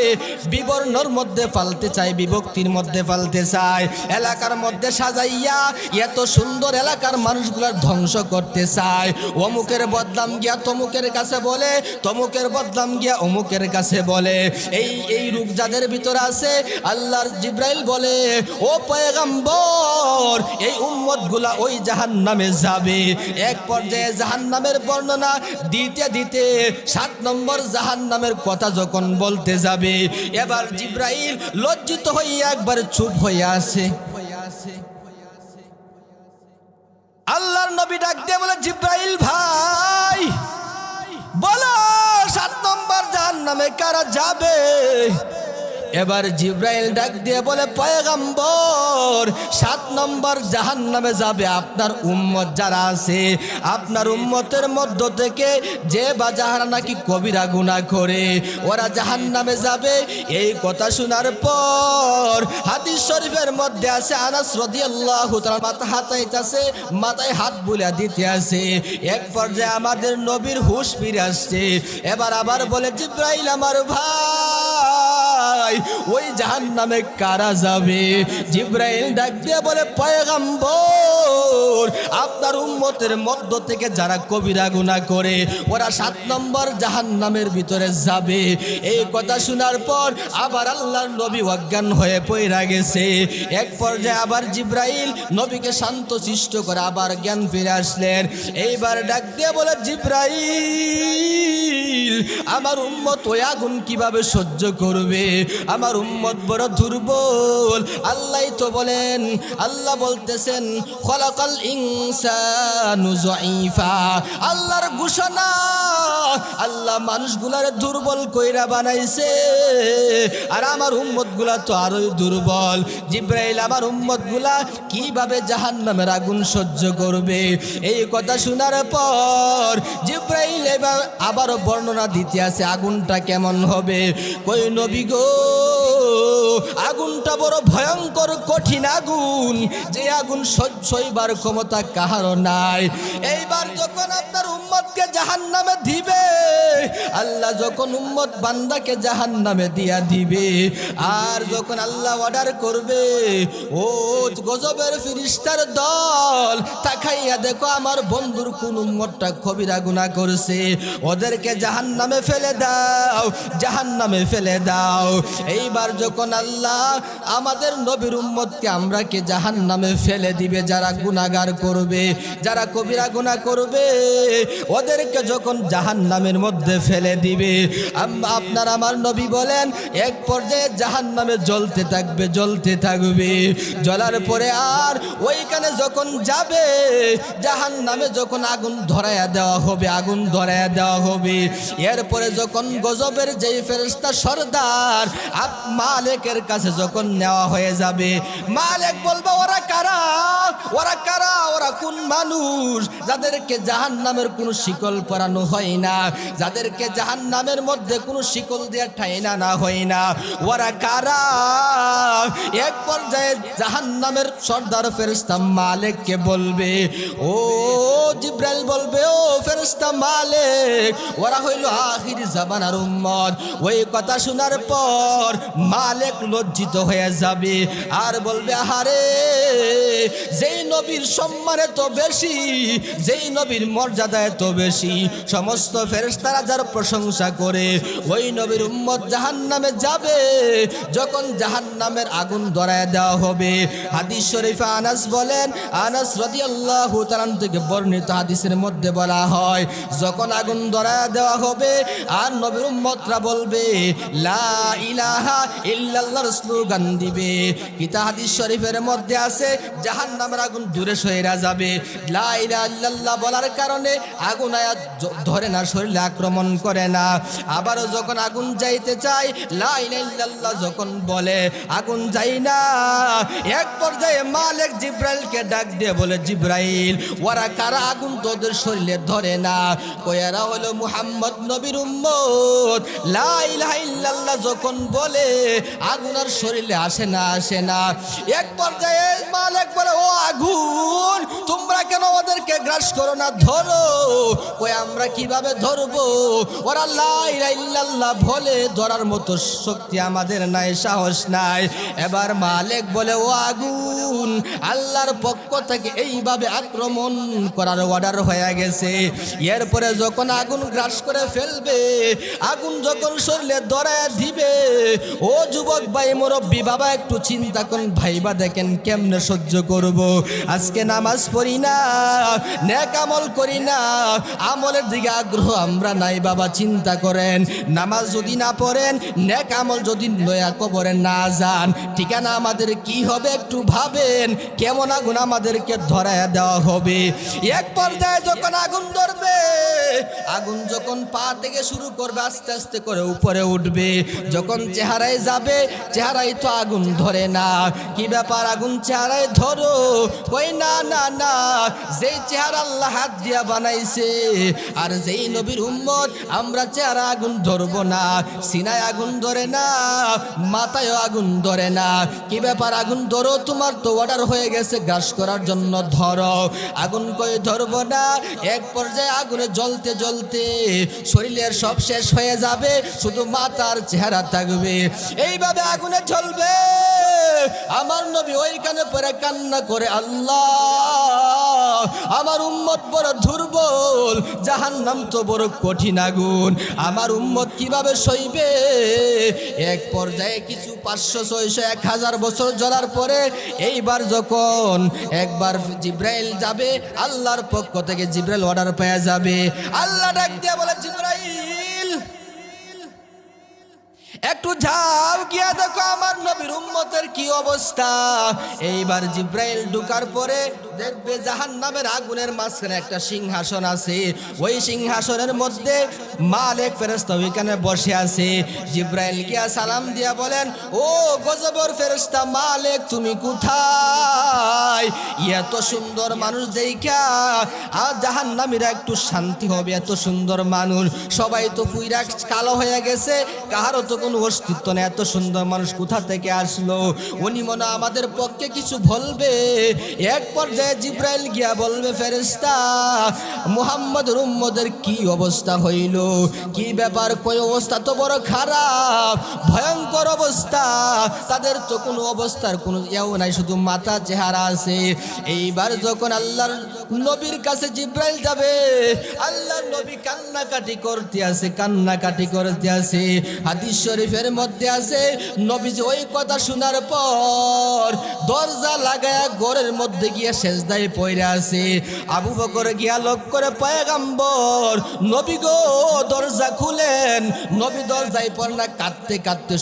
বিবর্ণর মধ্যে ফালতে চায়, বিভক্তির মধ্যে ফালতে চায়, এলাকার মধ্যে সাজাইয়া এত সুন্দর এলাকার মানুষগুলার ধ্বংস করতে চায়। অমুকের বদনাম গিয়া তমুকের কাছে বলে, তমুকের বদনাম গিয়া অমুকের কাছে বলে। এই রূপ যাদের ভিতরে আছে, আল্লাহর জিবরাইল বলে, ও পয়গম্বর, এই উম্মতগুলা ওই জাহান্নামে যাবে। এক পর্যায়ে জাহান্নামের বর্ণনা দিতে দিতে 7 নম্বর জাহান্নামের কথা যখন বলতে যাবে, এবার জিবরাইল লজ্জিত হইয়া একবার চুপ হইয়া আছে। আল্লাহর নবী ডাক দিয়ে বলে, জিবরাইল ভাই বলো 7 নম্বর জাহান্নামে কারা যাবে? এবার জিবরাইল ডাক দিয়ে বলে, পয়গম্বর, 7 নম্বর জাহান্নামে যাবে আপনার উম্মত যারা আছে, আপনার উম্মতের মধ্য থেকে যে বা যাহারা নাকি কবিরা গুনাহ করে, ওরা জাহান্নামে যাবে। এই কথা শোনার পর হাদিস শরীফের মধ্যে আছে, আনাস রাদিয়াল্লাহু তাআলা মাথায় হাত বুলিয়ে দিতে আছে। এক পর্যায়ে আমাদের নবীর হুঁশ ফিরে আসছে। এবার আবার বলে, জিবরাইল আমার ভাই, ওই জাহান্নামে কারা যাবে? জিবরাইল ডাক দিয়ে বলে, পয়গম্বর, আপনার উম্মতের মধ্য থেকে যারা কবিরা গুনাহ করে, ওরা 7 নম্বর জাহান্নামের ভিতরে যাবে। এই কথা শোনার পর আবার আল্লাহর নবী অজ্ঞান হয়ে পড়ে গেছে। এক পর্যায়ে আবার জিবরাইল নবীকে শান্তশিষ্ট করে আবার জ্ঞান ফিরে আসলেন। এইবার ডাক দিয়ে বলে, জিবরাইল, আমার উম্মত ওই আগুন কিভাবে সহ্য করবে? আমার উম্মত বড় দুর্বল। আল্লাহ তো বলেন, আল্লাহ বলতেছেন, খলাকাল ইনসানু যায়ীফা। আল্লাহর ঘোষণা, আল্লাহ মানুষগুলার দুর্বল কইরা বানাইছে, আর আমার উম্মতগুলা তো আরোই দুর্বল। জিবরাইল, আমার উম্মতগুলা কিভাবে জাহান্নামের আগুন সহ্য করবে? এই কথা শোনার পর জিবরাইল এবার আবারও বর্ণনা দিতে আছে আগুনটা কেমন হবে। কই নবী গো, আগুনটা বড় ভয়ঙ্কর কঠিন আগুন, যে আগুন সহ্যইবার ক্ষমতা কাহারও নাই। এইবার যখন আপনার উম্মতকে জাহান্নামে দিবে, আল্লাহ যখন উম্মত বান্দাকে জাহান্নামে দিয়া দিবে, আর যখন আল্লাহ অর্ডার করবে, ও গজবের ফেরেশতার দল, তাকাইয়া দেখো আমার বন্ধুর কোন উম্মতটা কবিরা গুনাহ করছে, ওদেরকে জাহান্নামে ফেলে দাও, জাহান্নামে ফেলে দাও। এইবার যখন আল্লাহ আমাদের নবীর উম্মতকে আমরাকে জাহান্নামে ফেলে দিবে, যারা গুনাহগার করবে, যারা কবিরা গুনাহ করবে, ওদেরকে যখন জাহান্নামের মধ্যে ফেলে দিবে, আপনার আমার নবী বলেন, এক পর্যায়ে জাহান্নামে জ্বলতে থাকবে, জ্বলতে থাকবে। জ্বলার পরে আর ওইখানে যখন যাবে, জাহান্নামে যখন আগুন ধরায়া দেওয়া হবে, আগুন ধরায়া দেওয়া হবে, এরপরে যখন গজবের যেই ফেরেশতা সরদার মালিকের কাছে যখন নেওয়া হয়ে যাবে, মালিক বলবে, ওরা কারা, ওরা কারা, ওরা কোন মানুষ যাদেরকে জাহান্নামের কোনো শিকল পরানো হয় না, যাদেরকে জাহান্নামের মধ্যে কোনো শিকল দিয়ে ঠাইনা না হয় না, ওরা কারা? এক পর্যায়ে জাহান্নামের সর্দার ফেরেশতা মালিককে বলবে, ও জিবরাইল বলবে, ও ফেরেশতা মালিক, ওরা হইল আখির জামানার উম্মত। ওই কথা শোনার পর মালিক লজ্জিত হয়ে যাবে আর বলবে, আহারে, যেই নবীর সম্মান এত বেশি, যেই নবীর মর্যাদা এত বেশি, সমস্ত ফেরেশতারা যার প্রশংসা করে, ওই নবীর উম্মত জাহান্নামে যাবে। যখন জাহান্নামের আগুন ধরায় দেওয়া হবে, হাদিস শরীফে আনাস বলেন, আনাস রাদিয়াল্লাহু তাআলা থেকে বর্ণিত হাদিসের মধ্যে বলা হয়, যখন আগুন ধরায় দেওয়া হবে আর নবীর উম্মতরা বলবে লা ইলাহা ইল্লাল্লাহর স্লোগান দিবে, কিতা হাদিস শরীফের মধ্যে আছে জাহান্নামের আগুন দূরে সরে যাবে। লা ইলাহা ইল্লাল্লাহ বলার কারণে আগুন আয়া ধরে না, শরীরে আক্রমণ করে না। আবারও যখন আগুন যাইতে চায়, লা ইলাহা ইল্লাল্লাহ যখন বলে আগুন যাই না। এক পর্যায়ে মালিক জিব্রাইলকে ডাক দিয়ে বলে, জিব্রাইল, ওরা কারা আগুন তোদের শরীরে ধরে না? কয়ারা হলো মুহাম্মদ নবীর উম্মত। লা ইলাহা ইল্লাল্লাহ যখন বলে আগুন আর শরীরে আসে না। এক পর্যায়ে মালিক বলে, ও আগুন, তোমরা কেন ওদেরকে গ্রাস করো না, ধরো। কই আমরা কিভাবে ধরবো? ওরা লা ইলাহা ইল্লাল্লাহ বলে, ধরার মতো শক্তি আমাদের নাই, সাহস নাই। এবার মালিক বলে, ও আগুন, আল্লাহর পক্ষ থেকে এইভাবে আক্রমণ করার অর্ডার হয়ে গেছে। এরপরে যখন আগুন গ্রাস করে ফেলবে, আগুন যখন শরীরে ধরায় দিবে, ও যুবক ভাই, মুরব্বী বাবা, একটু চিন্তা করুন, ভাইবা দেখেন কেমনে সহ্য করব। আজকে নামাজ পড়ি না, নেক আমল করি না, আমলের দিকে আগ্রহ আমরা নাই বাবা। চিন্তা করেন, নামাজ যদি না পড়েন, নেক আমল যদি লয়া কবরে না যান, ঠিকানা আমাদের কি হবে একটু ভাবেন। কেমন আগুন আমাদেরকে ধরায় দেওয়া হবে। এক পর্যায়ে যখন আগুন ধরবে, আগুন যখন পা থেকে শুরু করবে আস্তে আস্তে করে উপরে উঠবে, যখন চেহারায় যাবে, চেহারায় তো আগুন ধরে না। কি ব্যাপার, আগুন চেহারায় ধরো? কই না না না, যেই চেহারা আল্লাহ হাত দিয়া বানাইছে, আর যেই নবীর উম্মত আমরা চেহারা আগুন ধরবো না। সিনায় আগুন ধরে না, মাথায় আগুন ধরে না। কি ব্যাপার, আগুন ধরো, তোমার তো অর্ডার হয়ে গেছে গ্রাস করার জন্য, ধরো। আগুন কই ধরবো না। এক পর্যায়ে আগুনে জ্বলতে জ্বলতে শরীরের সব শেষ হয়ে যাবে, শুধু মাথার চেহারা থাকবে। এইভাবে আগুনে জ্বলবে। আমার নবী ওইখানে পরে কান্না করে, আল্লাহ, আমার উম্মত বড় দুর্বল, জাহান্নাম তো বড় কঠিন আগুন, আমার উম্মত কিভাবে সইবে? এক পর্যায়ে কিছু 500, 600, 1000 বছর জ্বলার পরে এইবার যখন একবার জিব্রাইল যাবে, আল্লাহর পক্ষ থেকে জিব্রাইল অর্ডার পেয়ে যাবে। আল্লাহ ডাক দিয়ে বলে, জিব্রাইল, একটু যাও, গিয়া দেখো আমার নবীর উম্মতের কি অবস্থা। এইবার জিব্রাইল ঢুকার পরে দেখবে জাহান্নামের আগুনের মাঝখানে একটা সিংহাসন আছে। ওই সিংহাসনের মধ্যে মালিক ফেরেশতা ওইখানে বসে আছে। জিব্রাইল গিয়া সালাম দিয়া বলেন, ও গজবর ফেরেশতা মালিক, তুমি কোথায়? এত সুন্দর মানুষ দেখা আর জাহান্নামীরা একটু শান্তি হবে। এত সুন্দর মানুষ, সবাই তো পুইরা কালো হয়ে গেছে, কাহারও তো কোনো অস্তিত্ব নেই। এত সুন্দর মানুষ কোথা থেকে আসলো? উনি মনে আমাদের পক্ষে কিছু বলবে। এক পর্যায়ে জিব্রাইল গিয়া বলবে, ফেরেশতা, মুহাম্মদের উম্মতের কি অবস্থা হইল? কি ব্যাপার? কই অবস্থা তো বড় খারাপ, ভয়ঙ্কর অবস্থা। তাদের তো কোনো অবস্থার কোনো ইয়েও নাই, শুধু মাথা চেহারা আছে। এইবার যখন আল্লাহর নবীর কাছে জিব্রাইল যাবে, আল্লাহর নবী কান্নাকাটি করতে আছে। হাদিস শরীফের মধ্যে আছে, নবীজি ওই কথা শোনার পর দরজা লাগায়া ঘরের মধ্যে গিয়ে সেজদায় পড়ে আছে। আবু বকর গিয়া লক্ষ্য করে, পয়গম্বর, নবী গো, দরজা খুলেন। নবী দরজায় পড়ে না, কাঁদতে কাঁদতে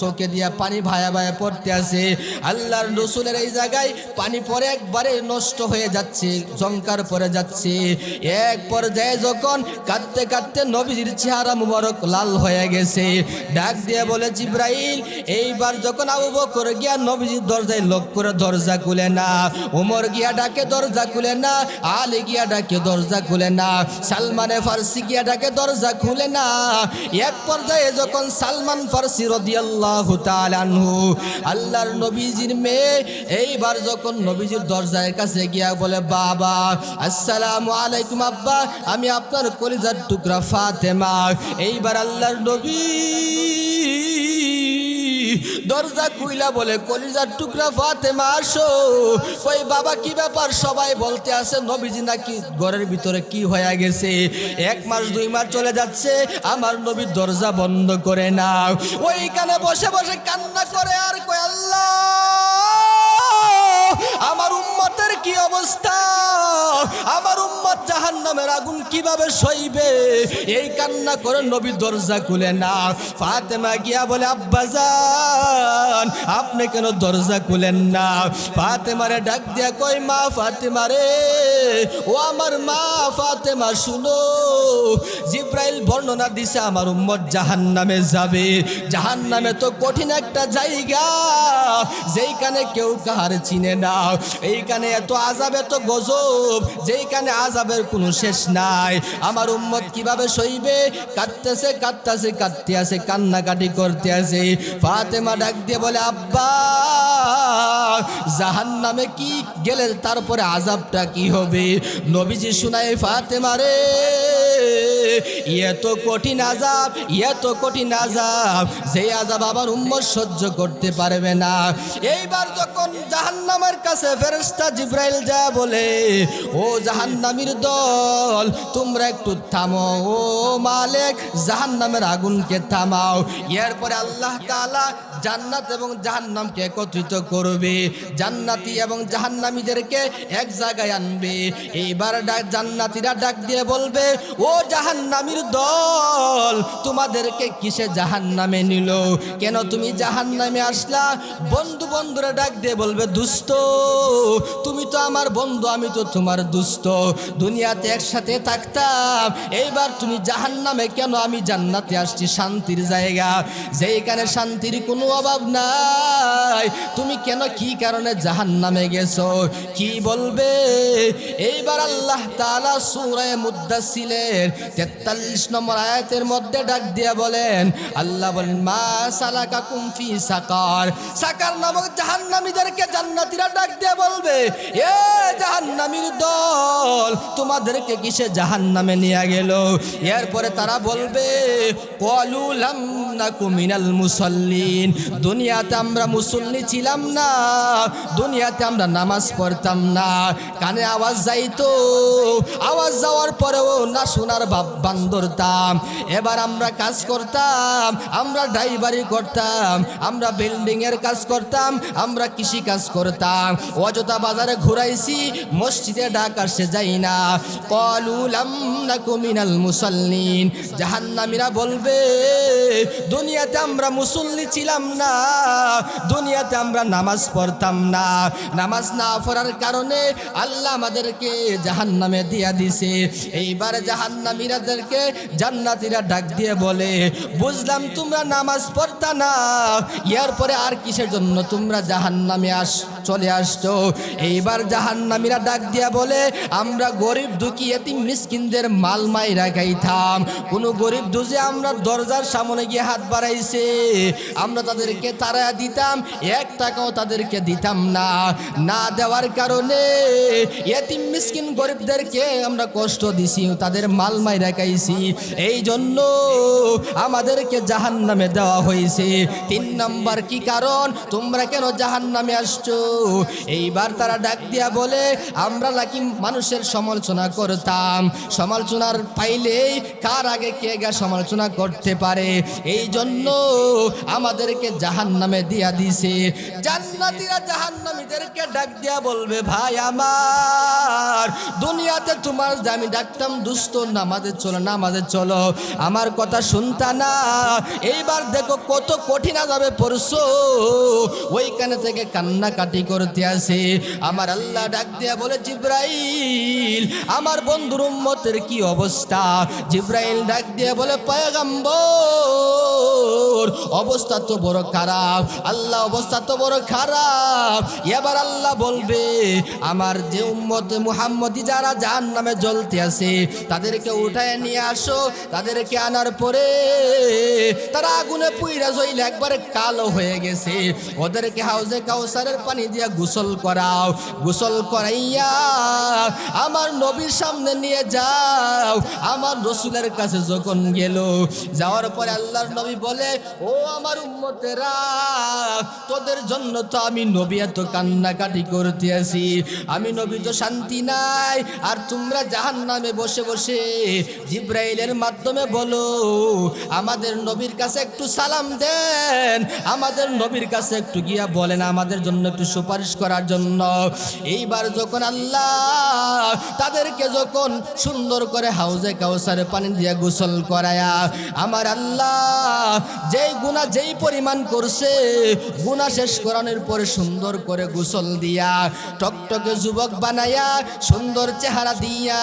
চোখে দিয়া পানি ভায়া ভায়া পড়তে আছে। আল্লাহর রাসূলের এই জায়গায় পানি পরে একবারে নষ্ট হয়ে যাচ্ছে, জংকার পড়ে যাচ্ছে। এক পর্যায়ে যখন কাঁদতে কাঁদতে নবীজির চেহারা মুবারক লাল হয়ে গেছে, ডাক দিয়ে বলে, জিব্রাইল, এইবার যখন আবু বকর গিয়া নবীজির দরজায় লক্ষ্য করে দরজা খুলে না, ওমর গিয়া ডাকে দরজা খুলে না, আলী গিয়া ডাকে দরজা খুলে না, সালমানে ফার্সি গিয়া ডাকে দরজা খুলে না। এক পর্যায়ে যখন সালমান ফার্সি রাদিয়াল্লাহু তাআলা আনহু, আল্লাহর নবীজির মেয়ে, এইবার যখন নবীজির দরজার কাছে গিয়া বলে, বাবা, আসসালামু আলাইকুম আব্বা, আমি আপনার কলিজার টুকরা ফাতেমা। এইবার আল্লাহর নবী দরজা খুইলা বলে কলিজার টুকরা ফাতেমা আসো। ওই বাবা কি ব্যাপার? সবাই বলতে আছে নবীজি নাকি ঘরের ভিতরে কি হয়ে গেছে। 1 মাস 2 মাস চলে যাচ্ছে, আমার নবী দরজা বন্ধ করে না। ওইখানে বসে বসে কান্না করে আর কয় আল্লাহ আমার উম্মতের কি অবস্থা, আমার উম্মত জাহান্নামের আগুন কিভাবে সইবে। এই কান্না করে নবী দরজা খুলে না। ফাতেমা গিয়া বলে আব্বাজান আপনি কেন দরজা খুলেন না? ফাতেমারে ডাক দিয়া কই মা ফাতেমা রে, ও আমার মা ফাতেমা শুনো, জিব্রাইল বর্ণনা দিছে আমার উম্মত জাহান্নামে যাবে। জাহান্নামে তো কঠিন একটা জায়গা, যেইখানে কেউ কাহার চিনে না। এইখানে এত আযাব এত গজব, যেইখানে আযাবের কোনো শেষ নাই। আমার উম্মত কিভাবে সইবে? কাঁদতেছে কাঁদতেছে কাঁদতে আছে, কান্নাকাটি করতে আছে। ফাতেমা ডাক দিয়ে বলে আব্বা জাহান্নামে কি গেলে তারপরে আযাবটা কি হবে? নবীজি শুনায় ফাতেমা রে এত কঠিন আযাব, এত কঠিন আযাব, যে আযাব আমার উম্মত সহ্য করতে পারবে না। এইবার যখন জাহান্নামের কাছে ফেরেশতা জিব্রাইল যা বলে ও জাহান্নামীর দল তোমরা একটু থামো, ও মালিক জাহান্নামের আগুনকে থামাও। এরপরে আল্লাহ তাআলা জান্নাত এবং জাহান্নামকে একত্রিত করবে, জান্নাতি এবং জাহান্নামীদেরকে এক জায়গায় আনবে। এইবার জান্নাতীরা ডাক দিয়ে বলবে ও জাহান্নামীর দল তোমাদেরকে কিসে জাহান্নামে নিল, কেন তুমি জাহান্নামে আসলা? বন্ধু বন্ধুরা ডাক দিয়ে বলবে দুস্থ তুমি তো আমার বন্ধু, আমি তো তোমার দুস্থ, দুনিয়াতে একসাথে থাকতাম, এইবার তুমি জাহান্নামে কেন? আমি জান্নাতে আসছি, শান্তির জায়গা, যেইখানে শান্তির কোনো অভাব নাই, তুমি কেন কি কারণে জাহান্নামে গেছো? কি বলবে? এইবার আল্লাহ তাআলা সূরা মুদ্দাসসিরের 43 নম্বর আয়াতের মধ্যে ডাক দিয়ে বলেন, আল্লাহ বলেন মা সালাকাকুম ফি সাকার। সাকার নামক জাহান্নামীদেরকে জান্নাতীরা ডাক দিয়ে বলবে এ জাহান্নামীর দল তোমাদেরকে কিসে জাহান্নামে নিয়ে গেল? এরপরে তারা বলবে ক্বালু লাম নাকু মিনাল মুসাল্লিন, দুনিয়াতে আমরা মুসল্লি ছিলাম না, দুনিয়াতে আমরা নামাজ পড়তাম না, কানে আওয়াজ যাইতো, আওয়াজ যাওয়ার পরেও না শোনার বান্দরতাম। এবার আমরা কাজ করতাম, আমরা ড্রাইভারি করতাম, আমরা বিল্ডিং এর কাজ করতাম, আমরা কৃষি কাজ করতাম, অযথা বাজারে ঘুরাইছি, মসজিদে ডাক আসে যাই না। ক্বালু লাম নাকু মিনাল মুসাল্লিন, জাহান্নামীরা বলবে দুনিয়াতে আমরা মুসল্লি ছিলাম না, দুনিয়াতে আমরা নামাজ পড়তাম না, নামাজ না পড়ার কারণে আল্লাহ আমাদেরকে জাহান্নামে দিয়া দিছে। এইবার জাহান্নামীরাদেরকে জান্নাতীরা ডাক দিয়ে বলে বুঝলাম তোমরা নামাজ পড়তা না, এরপরে আর কিসের জন্য তোমরা জাহান্নামে চলে আসছো? এইবার জাহান্নামীরা ডাক দিয়া বলে আমরা গরিব দুঃখী এতিম মিসকিনদের মাল মাইরা খাইতাম, কোন গরিব দুজে আমরা দরজার সামনে গিয়ে হাত বাড়াইছে, আমরা তাদেরকে তাড়ায়া দিতাম, 1 টাকাও তাদেরকে দিতাম না, না দেওয়ার কারণে এতিম মিসকিন গরিবদেরকে আমরা কষ্ট দিছি, তাদের মাল মাইরা খাইছি, এই জন্য আমাদেরকে জাহান্নামে দেওয়া হয়েছে। 3 নাম্বার কি কারণ তোমরা কেন জাহান্নামে আসছো? এইবার তারা ডাক দিয়া বলে আমরা নাকি মানুষের সমালোচনা করতাম, সমালোচনার পাইলেই কার আগে কে গা সমালোচনা করতে পারে, এই জন্য আমাদেরকে জাহান্নামে দিয়া দিছে। জান্নাতীরা জাহান্নামীদেরকে ডাক দিয়া বলবে ভাই আমার, দুনিয়াতে তোমার আমি ডাকতাম দুস্থ নামাজে চলো, নামাজে চলো, আমার কথা শুনতা না, এইবার দেখো কত কঠিন আযাবে পড়ছো, ওইখানে থেকে কান্নাকাটি করতে আসে। আমার আল্লাহ ডাক দিয়া বলে জিব্রাইল আমার বন্ধুর উম্মতের কি অবস্থা? জিব্রাইল ডাক দিয়া বলে পয়গম্বর অবস্থা তো বড় খারাপ, আল্লাহ অবস্থা তো বড় খারাপ। এবার আল্লাহ বলবে আমার যে উম্মত মুহাম্মদী যারা জাহান্নামে জ্বলতে আছে তাদেরকে উঠায় নিয়ে আসো, তাদেরকে আনার পরে তারা আগুনে পুইরা জ্বলে একবারে কালো হয়ে গেছে, ওদেরকে হাউজে কাউসারের পানি দিয়া গোসল করাও, গোসল করাইয়া আমার নবীর সামনে নিয়ে যাও। আমার রসুলের কাছে যখন গেল, যাওয়ার পরে আল্লাহর নবী বলে, ও আমার উম্মতেরা, তোদের জন্য তো আমি নবী এত কান্নাকাটি করতে আসি, আমি নবী তো শান্তি নাই, আর তোমরা জাহান্নামে বসে বসে জিব্রাইলের মাধ্যমে বলো আমাদের নবীর কাছে একটু সালাম দেন, আমাদের নবীর কাছে একটু গিয়া বলেন আমাদের জন্য একটু সুপারিশ করার জন্য। এইবার যখন আল্লাহ তাদেরকে যখন সুন্দর করে হাউজে কাউসারে পানি দিয়ে গোসল করায়া, আমার আল্লাহ যেই গুনাহ যেই পরিমাণ করছে, গুনাহ শেষ করানোর পরে সুন্দর করে গোসল দিয়া টকটকে যুবক বানাইয়া, সুন্দর চেহারা দিয়া,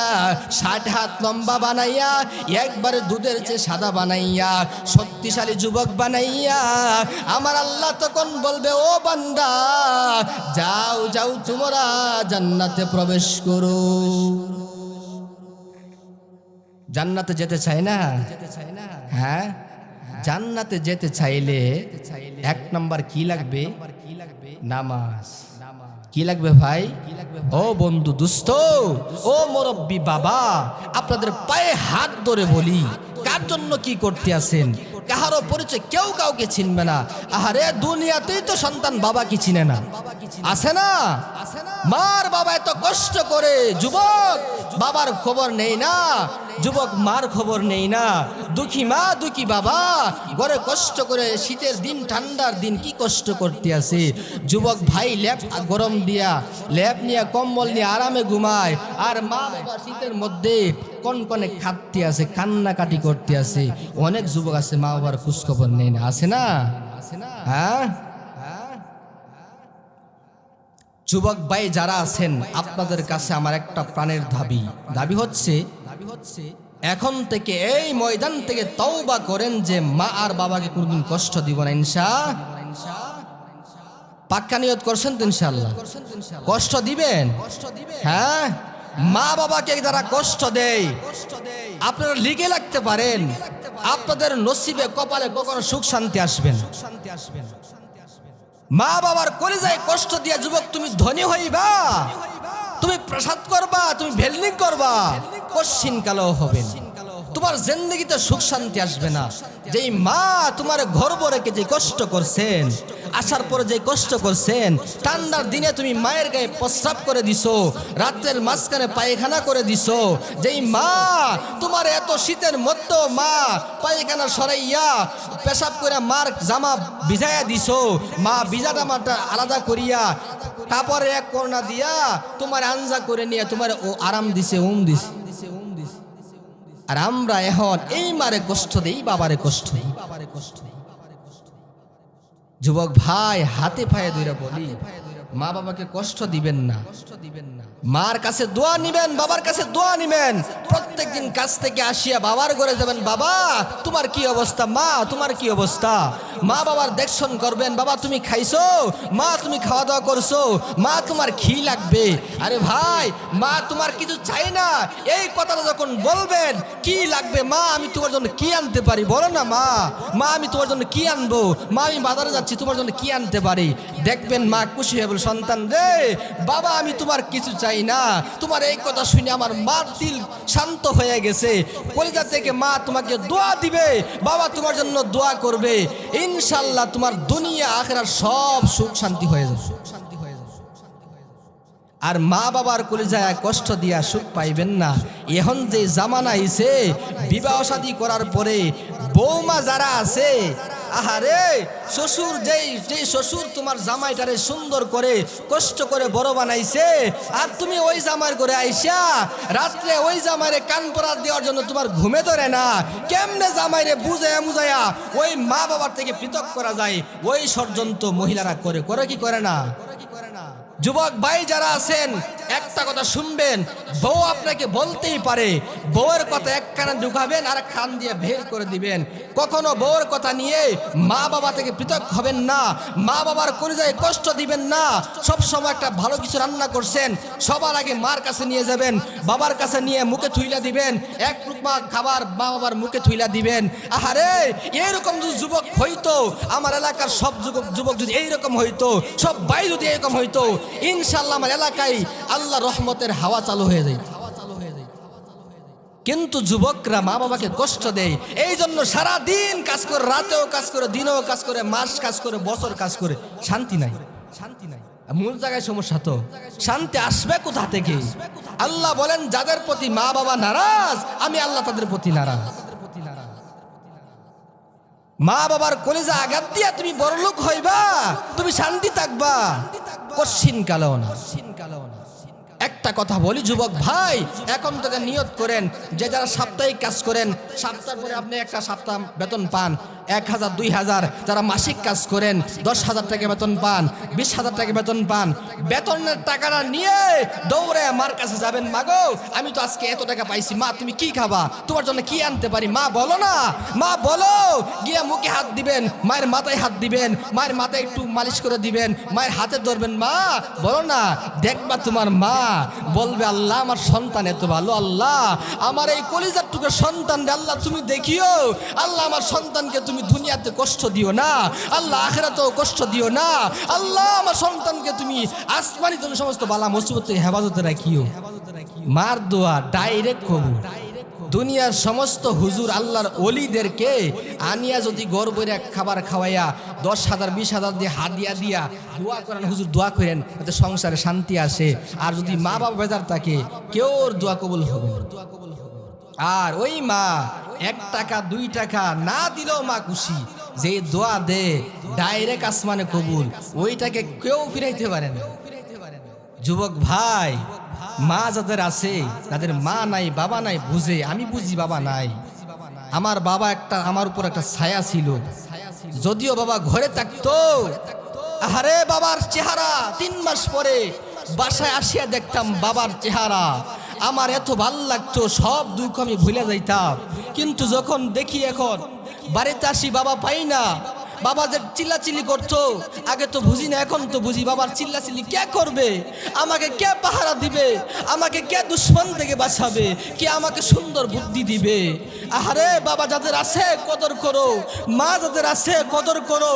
60 হাত লম্বা বানাইয়া, একবারে দুধের চেয়ে সাদা বানাইয়া, শক্তিশালী যুবক বানাইয়া আমার আল্লাহ তখন বলবে, ও বান্দা যাও যাও তোমরা জান্নাতে প্রবেশ করো। জান্নাতে যেতে চায় না? হ্যাঁ, জান্নাতে যেতে চাইলে 1 নাম্বার কি লাগবে? নামাজ। কি লাগবে ভাই? ও বন্ধু, দুস্থ, ও মুরব্বী বাবা, আপনাদের পায়ে হাত ধরে বলি, কার জন্য কি করতে আছেন? কাহারও পরিচয় কেউ কাউকে চিনবে না। আরে দুনিয়াতেই তো সন্তান বাবা কি চিনে না, আছে না? মার বাবা এত কষ্ট করে, যুবক বাবার খবর নেই না, যুবক মার খবর নেই না, দুঃখী মা দুঃখী বাবা ঘরে কষ্ট করে, শীতের দিন ঠান্ডার দিন কি কষ্ট করতে আছে। যুবক ভাই ল্যাপ গরম দিয়া, ল্যাপ নিয়ে কম্বল নিয়ে আরামে ঘুমায়, আর মা বাবা শীতের মধ্যে কনকনে খাটতে আছে, কান্নাকাটি করতে আছে। অনেক যুবক আছে মা বাবার খোঁজ খবর নেই না, আছে না? হ্যাঁ, যুবক ভাই যারা আছেন, আপনাদের কাছে আমার একটা প্রাণের দাবি হচ্ছে এখন থেকে এই ময়দান থেকে তওবা করেন যে মা আর বাবাকে কোনদিন কষ্ট দিব না, ইনশাআল্লাহ। পাক্কা নিয়ত করছেন তো ইনশাআল্লাহ? কষ্ট দিবেন? হ্যাঁ, মা বাবাকে যারা কষ্ট দেয় আপনারা লিখে রাখতে পারেন, আপনাদের নসিবে কপালে কখনো সুখ শান্তি আসবে না। মা বাবার কলিজায় কষ্ট দিয়া যুবক তুমি ধনী হইবা, তুমি প্রসাদ করবা, তুমি ভেলনিং করবা, কশিন কালো হবে না, তোমার জিন্দেগিতে সুখ শান্তি আসবে না। যেই মা তোমার গর্ভ রেখে যে কষ্ট করছেন, আসার পরে যে কষ্ট করছেন, ঠান্ডার দিনে তুমি মায়ের গায়ে প্রস্রাব করে দিছো, রাতের মাঝখানে পায়খানা করে দিছো, যেই মা তোমার এত শীতের মধ্যে মা পায়খানা সরাইয়া পেশাব করে মার জামা ভিজাইয়া দিছো, মা ভিজা জামাটা আলাদা করিয়া কাপড়ের এক কোণা দিয়া তোমার আঞ্জা করে নিয়ে তোমার ও আরাম দিছে, দিছে। আর আমরা এখন এই মারে কষ্ট দেই, বাবারে কষ্ট দেই। যুবক ভাই হাতে পায়ে ধরে বলি, মা বাবাকে কষ্ট দিবেন না। মার কাছে দোয়া নিবেন, বাবার কাছে দোয়া নিবেন। প্রত্যেকদিন কাছ থেকে আসিয়া বাবার ঘরে যাবেন, বাবা তোমার কি অবস্থা, মা তোমার কি অবস্থা, মা বাবার দেখশন করবেন। বাবা তুমি খাইছো, মা তুমি খাওয়া দাওয়া করছো, মা তোমার কি লাগবে। আরে ভাই, মা তোমার কিছু চাই না, এই কথাটা যখন বলবেন, কি লাগবে মা আমি তোমার জন্য কি আনতে পারি বলো না। মা আমি তোমার জন্য কি আনবো, মা আমি বাজারে যাচ্ছি তোমার জন্য কি আনতে পারি। দেখবেন মা খুশি হয়ে বলে, সন্তান রে বাবা আমি তোমার কিছু চাই না। তোমার এই কথা শুনে আমার মার দিল শান্ত হয়ে গেছে। কলিজা থেকে মা তোমাকে দোয়া দিবে, বাবা তোমার জন্য দোয়া করবে, ইনশাআল্লাহ তোমার দুনিয়া আখিরাত সব সুখ শান্তি হয়ে যাবে। আর মা বাবার কলিজায় কষ্ট দিয়া সুখ পাইবেন না। এখন যে জামানা আইছে, বিবাহ শাদী করার পরে বৌমা যারা আছে, আহারে শ্বশুর যেই শ্বশুর তোমার জামাইটারে সুন্দর করে কষ্ট করে বড় বানাইছে, আর তুমি ওই জামাই করে আইসা রাত্রে ওই জামাইরে কান পরা দেওয়ার জন্য তোমার ঘুমে ধরে না। কেমনে জামাইরে বুঝায়া মুজায়া ওই মা বাবার থেকে পৃথক করা যায়, ওই ষড়যন্ত্র মহিলারা করে কি করে না। যুবক ভাই যারা আছেন একটা কথা শুনবেন, বউ আপনাকে বলতেই পারে, বউয়ের কথা এক কানে ঢুকাবেন আর এক কান দিয়ে বের করে দিবেন। কখনো বউয়ের কথা নিয়ে মা বাবা থেকে পৃথক হবেন না, মা বাবার কলিজায় কষ্ট দিবেন না। সব সময় একটা ভালো কিছু রান্না করছেন, সবার আগে মার কাছে নিয়ে যাবেন, বাবার কাছে নিয়ে মুখে থুইলা দিবেন, এক টুকমা খাবার মা বাবার মুখে থুইলা দিবেন। আহারে এইরকম যদি যুবক হইতো, আমার এলাকার সব যুবক যদি এইরকম হইতো, সব ভাই যদি এরকম হইতো, ইনশাআল্লাহ আমার এলাকায় আল্লাহ রহমতের হাওয়া চালু হয়ে যায়। কিন্তু যুবকরা মা বাবাকে কষ্ট দেয়, এই জন্য সারা দিন কাজ করে, রাতেও কাজ করে, দিনেও কাজ করে, মাস কাজ করে, বছর কাজ করে, শান্তি নাই। মূল জায়গায় সমস্যা। তো শান্তি আসবে কোথা থেকে? আল্লাহ বলেন যাদের প্রতি মা বাবা নারাজ, আমি আল্লাহ তাদের প্রতি নারাজ। মা বাবার কলিজা আঘাত দিয়া তুমি বড়লোক হইবা, তুমি শান্তি থাকবা, কশিন কালেও না। একটা কথা বলি যুবক ভাই, এখন থেকে নিয়ত করেন যে যারা সাপ্তাহিক কাজ করেন, সপ্তাহ পরে আপনি একটা সপ্তাহ বেতন পান 1000 2000, যারা মাসিক কাজ করেন 10,000 টাকা বেতন পান, 20,000 টাকা বেতন পান, বেতনের টাকাটা নিয়ে দৌড়ে মার কাছে যাবেন, মা গো আমি তো আজকে এত টাকা পাইছি, মা তুমি কি খাবা, তোমার জন্য কি আনতে পারি, মা বলো না, মা বলো। গিয়া মুখে হাত দিবেন, মায়ের মাথায় হাত দিবেন, মায়ের মাথায় একটু মালিশ করে দিবেন, মায়ের হাতে ধরবেন, মা বলো না, দেখবা তোমার মা বলবে আল্লাহ আমার সন্তান এত ভালো, আল্লাহ আমার এই কলিজার টুকরো সন্তান আল্লাহ তুমি দেখিও, আল্লাহ আমার সন্তানকে তুমি দুনিয়াতে কষ্ট দিও না, আল্লাহ আখিরাতেও কষ্ট দিও না, আল্লাহ আমার সন্তানকে তুমি আসমানি জন্য সমস্ত বালা মুসিবত থেকে হেফাজতে রাখিও। মার দোয়া ডাইরেক্ট কবুল। দুনিয়ার সমস্ত হুজুর আল্লাহর ওলিদেরকে আনিয়া যদি গর্বের এক খাবার খাওয়াইয়া 10,000 20,000 দিয়ে হাদিয়া দিয়া দোয়া করেন, হুজুর দোয়া করেন যাতে সংসারে শান্তি আসে, আর যদি মা বাবা বেজার থাকে কেউ দোয়া কবুল হবে না। আর ওই মা 1 টাকা 2 টাকা না দিলেও মা খুশি, যে দোয়া দে ডাইরেক্ট আসমানে কবুল, ওইটাকে কেউ ফিরাইতে পারে না। যুবক ভাই, মা যাদের আছে, যাদের মা নাই বাবা নাই, বুঝে আমি বুঝি বাবা নাই, আমার বাবা একটা আমার উপর একটা ছায়া ছিল, যদিও বাবা ঘরে থাকতো, আরে বাবার চেহারা 3 মাস পরে বাসায় আসিয়া দেখতাম বাবার চেহারা, আমার এত ভাল লাগতো, সব দুঃখ আমি ভুলে যাইতাম। কিন্তু যখন দেখি এখন বাড়িতে আসি বাবা পাই না, বাবা যে চিল্লাচিল্লি করতো আগে তো বুঝি না, এখন তো বুঝি বাবার চিল্লাচিল্লি কে করবে, আমাকে কে পাহারা দিবে, আমাকে কে দুশ্মন থেকে বাঁচাবে, কে আমাকে সুন্দর বুদ্ধি দিবে। আরে বাবা যাদের আছে কদর করো, মা যাদের আছে কদর করো,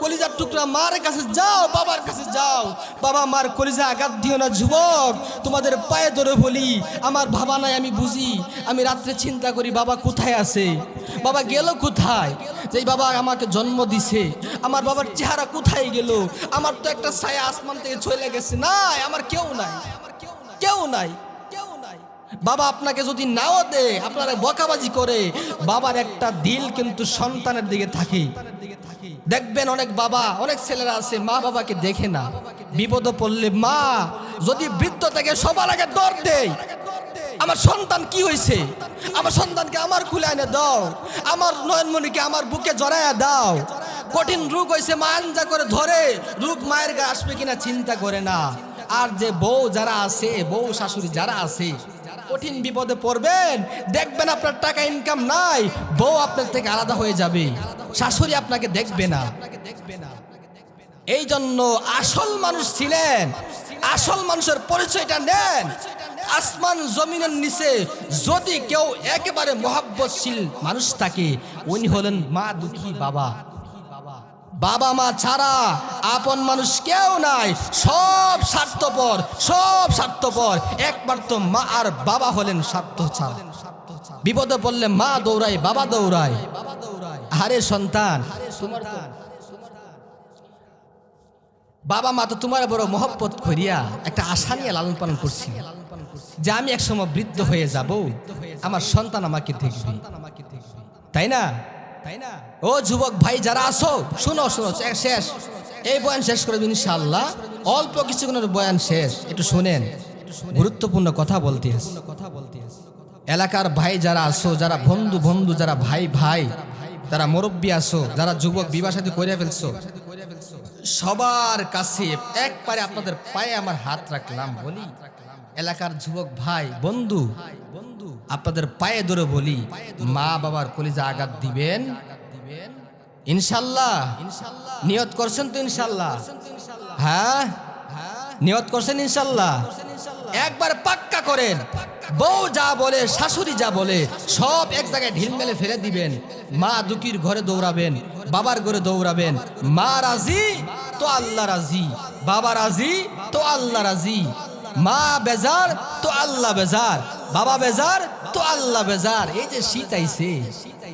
কলিজার টুকরা মার কাছে যাও, বাবার কাছে যাও, বাবা মার কলিজা আঘাত দিও না। যুবক তোমাদের পায়ে ধরে বলি, আমার বাবা নাই আমি বুঝি, আমি রাত্রে চিন্তা করি বাবা কোথায় আছে, বাবা গেল কোথায়, যেই বাবা আমাকে জন্ম দিছে আমার বাবার চেহারা কোথায় গেল, আমার তো একটা ছায়া আসমান থেকে চলে গেছে, নাই আমার কেউ নাই, কেউ নাই। বাবা আপনাকে যদি নাও দে, আপনারা বকাবাজি করে, বাবার একটা দিল কিন্তু সন্তানের দিকে থাকে। দেখবেন অনেক বাবা, অনেক ছেলেরা আছে মা বাবাকে দেখে না, বিপদে পড়লে মা যদি বৃদ্ধ থেকে সবার আগে দৌড় দেয়, আমার সন্তান কি হয়েছে, আমার সন্তানকে আমার খুলে এনে দাও, আমার নয়নমণিকে আমার বুকে জড়াইয়া দাও, কঠিন রোগ হয়েছে মা আঞ্জা করে ধরে, রোগ মায়ের গা আসবে কিনা চিন্তা করে না। আর যে বউ যারা আছে, বউ শাশুড়ি যারা আছে, কঠিন বিপদে পড়বেন, দেখবেন আপনার টাকা ইনকাম নাই, বউ আপনার থেকে আলাদা হয়ে যাবে, শাশুড়ি আপনাকে দেখবে না। এই জন্য আসল মানুষ ছিলেন, আসল মানুষের পরিচয়টা নেন। আসমান জমিনের নিচে যদি কেউ একেবারে মহব্বতশীল মানুষ থাকে, উনি হলেন মা দুঃখী বাবা। বাবা মা ছাড়া আপন মানুষ কেউ নাই, সব স্বার্থপর, সব স্বার্থপর, একমাত্র মা আর বাবা হলেন স্বার্থ ছাড়া। বিপদে পড়লে মা দৌড়ায়, বাবা দৌড়ায়। আরে সন্তান, বাবা মা তো তোমার বড় মহব্বত করিয়া একটা আশা নিয়ে লালন পালন করছি যে আমি একসময় বৃদ্ধ হয়ে যাব, আমার সন্তান আমাকে দেখবে, তাই না? ও যুবক ভাই যারা আসো, শুনো শুনো, শেষ এই বয়ান শেষ করে দিন ইনশাআল্লাহ, অল্প কিছুক্ষণের বয়ান শেষ, একটু শুনেন, গুরুত্বপূর্ণ কথা বলতে। এলাকার ভাই যারা আসো, যারা বন্ধু বন্ধু, যারা ভাই ভাই, যারা মুরব্বী আসো, যারা যুবক বিবাহ শাদী করে ফেলছো, সবার কাছে একবারে আপনাদের পায়ে আমার হাত রাখলাম, বলি এলাকার যুবক ভাই বন্ধু, আপনাদের পায়ে ধরে বলি, মা বাবার কলিজা আঘাত দিবেন ইনশাল্লাহ? নিয়ত করছেন তো ইনশাল্লাহ? হ্যাঁ নিয়ত করছেন ইনশাল্লাহ? একবার পাক্কা করেন, বউ যা বলে, শাশুড়ি যা বলে, সব এক জায়গায় ঢিল মেলে ফেলে দিবেন, মা দুঃখীর ঘরে দৌড়াবেন, বাবার ঘরে দৌড়াবেন, মা রাজি তো আল্লাহ রাজি, বাবা রাজি তো আল্লাহ রাজি। মা বেজার তো আল্লাহ বেজার, বাবা বেজার তো আল্লাহ বেজার। এই যে শীত আইছে,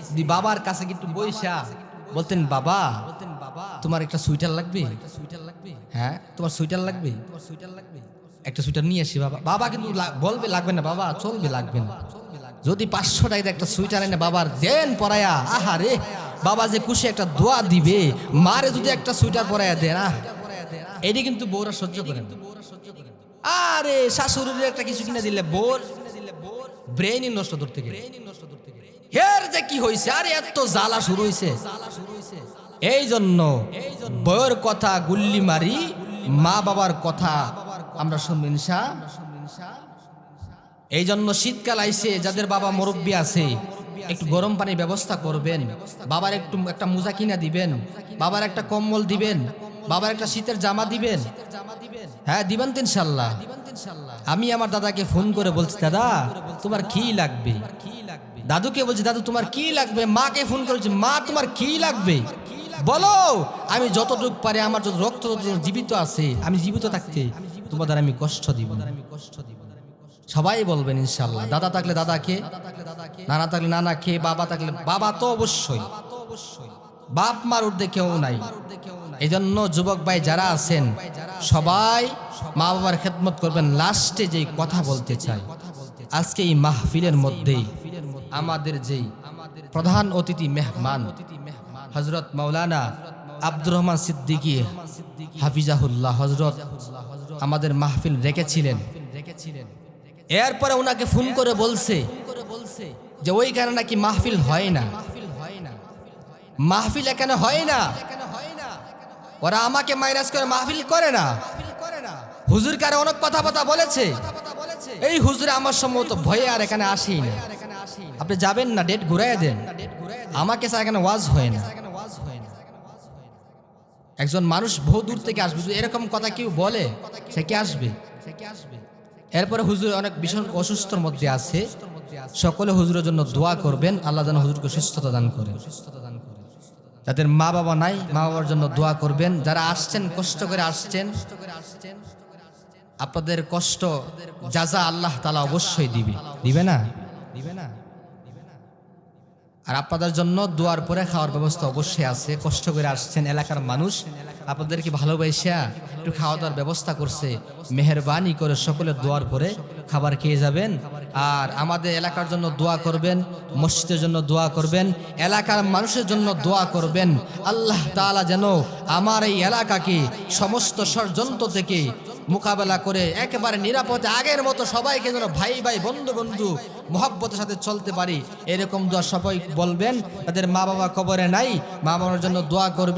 যদি বাবার কাছে কিন্তু বইসা বলতেন, বাবা তোমার একটা সোয়েটার লাগবে, হ্যাঁ তোমার সোয়েটার লাগবে, একটা সোয়েটার নিয়ে আসি বাবা। বাবা কিন্তু বলবে লাগবে না বাবা, চলবে লাগবে না। যদি 500 টাকা একটা সোয়েটার এনে বাবার দেন পরায়া, আহারে বাবা যে খুশি একটা দোয়া দিবে। মারে যদি একটা সোয়েটার পরায়া দেন, এটি কিন্তু বউরা সহ্য করেন। আরে শাশুড়ির একটা কিছু কিনে দিলে বোর ব্রেইনই নষ্ট ধরতে গেলে হের যে কি হয়েছে, আরে এত জ্বালা শুরু হয়েছে। এই জন্য বউয়ের কথা গুল্লি মারি, মা বাবার কথা আমরা শুনবো ইনশাআল্লাহ। এই জন্য শীতকাল আইছে, যাদের বাবা মুরব্বী আছে একটু গরম পানির ব্যবস্থা করবেন, বাবার একটু একটা মোজা কিনা দিবেন, বাবার একটা কম্বল দিবেন, বাবার একটা শীতের জামা দিবেন। হ্যাঁ দিবেন তো ইনশাআল্লাহ। আমি আমার দাদাকে ফোন করে বলছি, দাদা তোমার কি লাগবে? দাদুকে বলছি, দাদু তোমার কি লাগবে? মাকে ফোন করেছি, মা তোমার কি লাগবে বলো, আমি যতটুকু পারি, আমার যত রক্ত জীবিত আছে, আমি জীবিত থাকতে তোমাদের আমি কষ্ট দিব না। সবাই বলবেন ইনশাআল্লাহ। দাদা থাকলে দাদাকে, নানা থাকলে নানাকে, বাবা থাকলে বাবা, তো অবশ্যই বাপ মার ঊর্ধ্বে কেউ নাই। এই জন্য যুবক ভাই যারা আছেন সবাই মা বাবার খেদমত করবেন। লাস্টে যেই কথা বলতে চাই, আজকে এই মাহফিলের মধ্যেই আমাদের যেই প্রধান অতিথি মেহমান হযরত মাওলানা আব্দুর রহমান সিদ্দিকী হাফিজাহুল্লাহ হযরত আমাদের মাহফিল রেখেছিলেন। এরপরে ওনাকে ফোন করে বলছে যে ওইখানে নাকি মাহফিল হয় না, মাহফিল এখানে হয় না, ওরা আমাকে মাইনাস করে মাহফিল করে না। হুজুর কারে অনেক কথাবার্তা বলেছে, এই হুজুরে আমার সম্ভবত ভয়ে আর এখানে আসি না। আপনি যাবেন না, ডেট ঘুরাইয়া দেন, আমাকে স্যার এখানে ওয়াজ হয় না। একজন মানুষ বহু দূর থেকে আসবে, এরকম কথা কেউ বলে সে কি আসবে? এরপরে হুজুর অনেক ভীষণ অসুস্থর মধ্যে আছে, সকলে হুজুরের জন্য দোয়া করবেন, আল্লাহ যেন হুজুরকে সুস্থতা দান করেন। যাদের মা বাবা নাই, মা বাবার জন্য দোয়া করবেন। যারা আসছেন কষ্ট করে আসছেন, আপনাদের কষ্ট জাযা আল্লাহ তাআলা অবশ্যই দিবে না। আর আপনাদের জন্য দোয়ার পরে খাওয়ার ব্যবস্থা অবশ্যই আছে। কষ্ট করে আসছেন, এলাকার মানুষ আপনাদেরকে ভালোবাসা একটু খাওয়া দাওয়ার ব্যবস্থা করছে, মেহেরবানি করে সকলের দোয়ার পরে খাবার খেয়ে যাবেন। আর আমাদের এলাকার জন্য দোয়া করবেন, মসজিদের জন্য দোয়া করবেন, এলাকার মানুষের জন্য দোয়া করবেন। আল্লাহ তাআলা যেন আমার এই এলাকাকে সমস্ত ষড়যন্ত্র থেকে মোকাবেলা করে একেবারে নিরাপদে আগের মতো সবাইকে যেন ভাই ভাই বন্ধু বন্ধু মহব্বতের সাথে চলতে পারি, এরকম দোয়া সবাই বলবেন। তাদের মা বাবা কবরে নাই, মা বাবার জন্য দোয়া করবেন।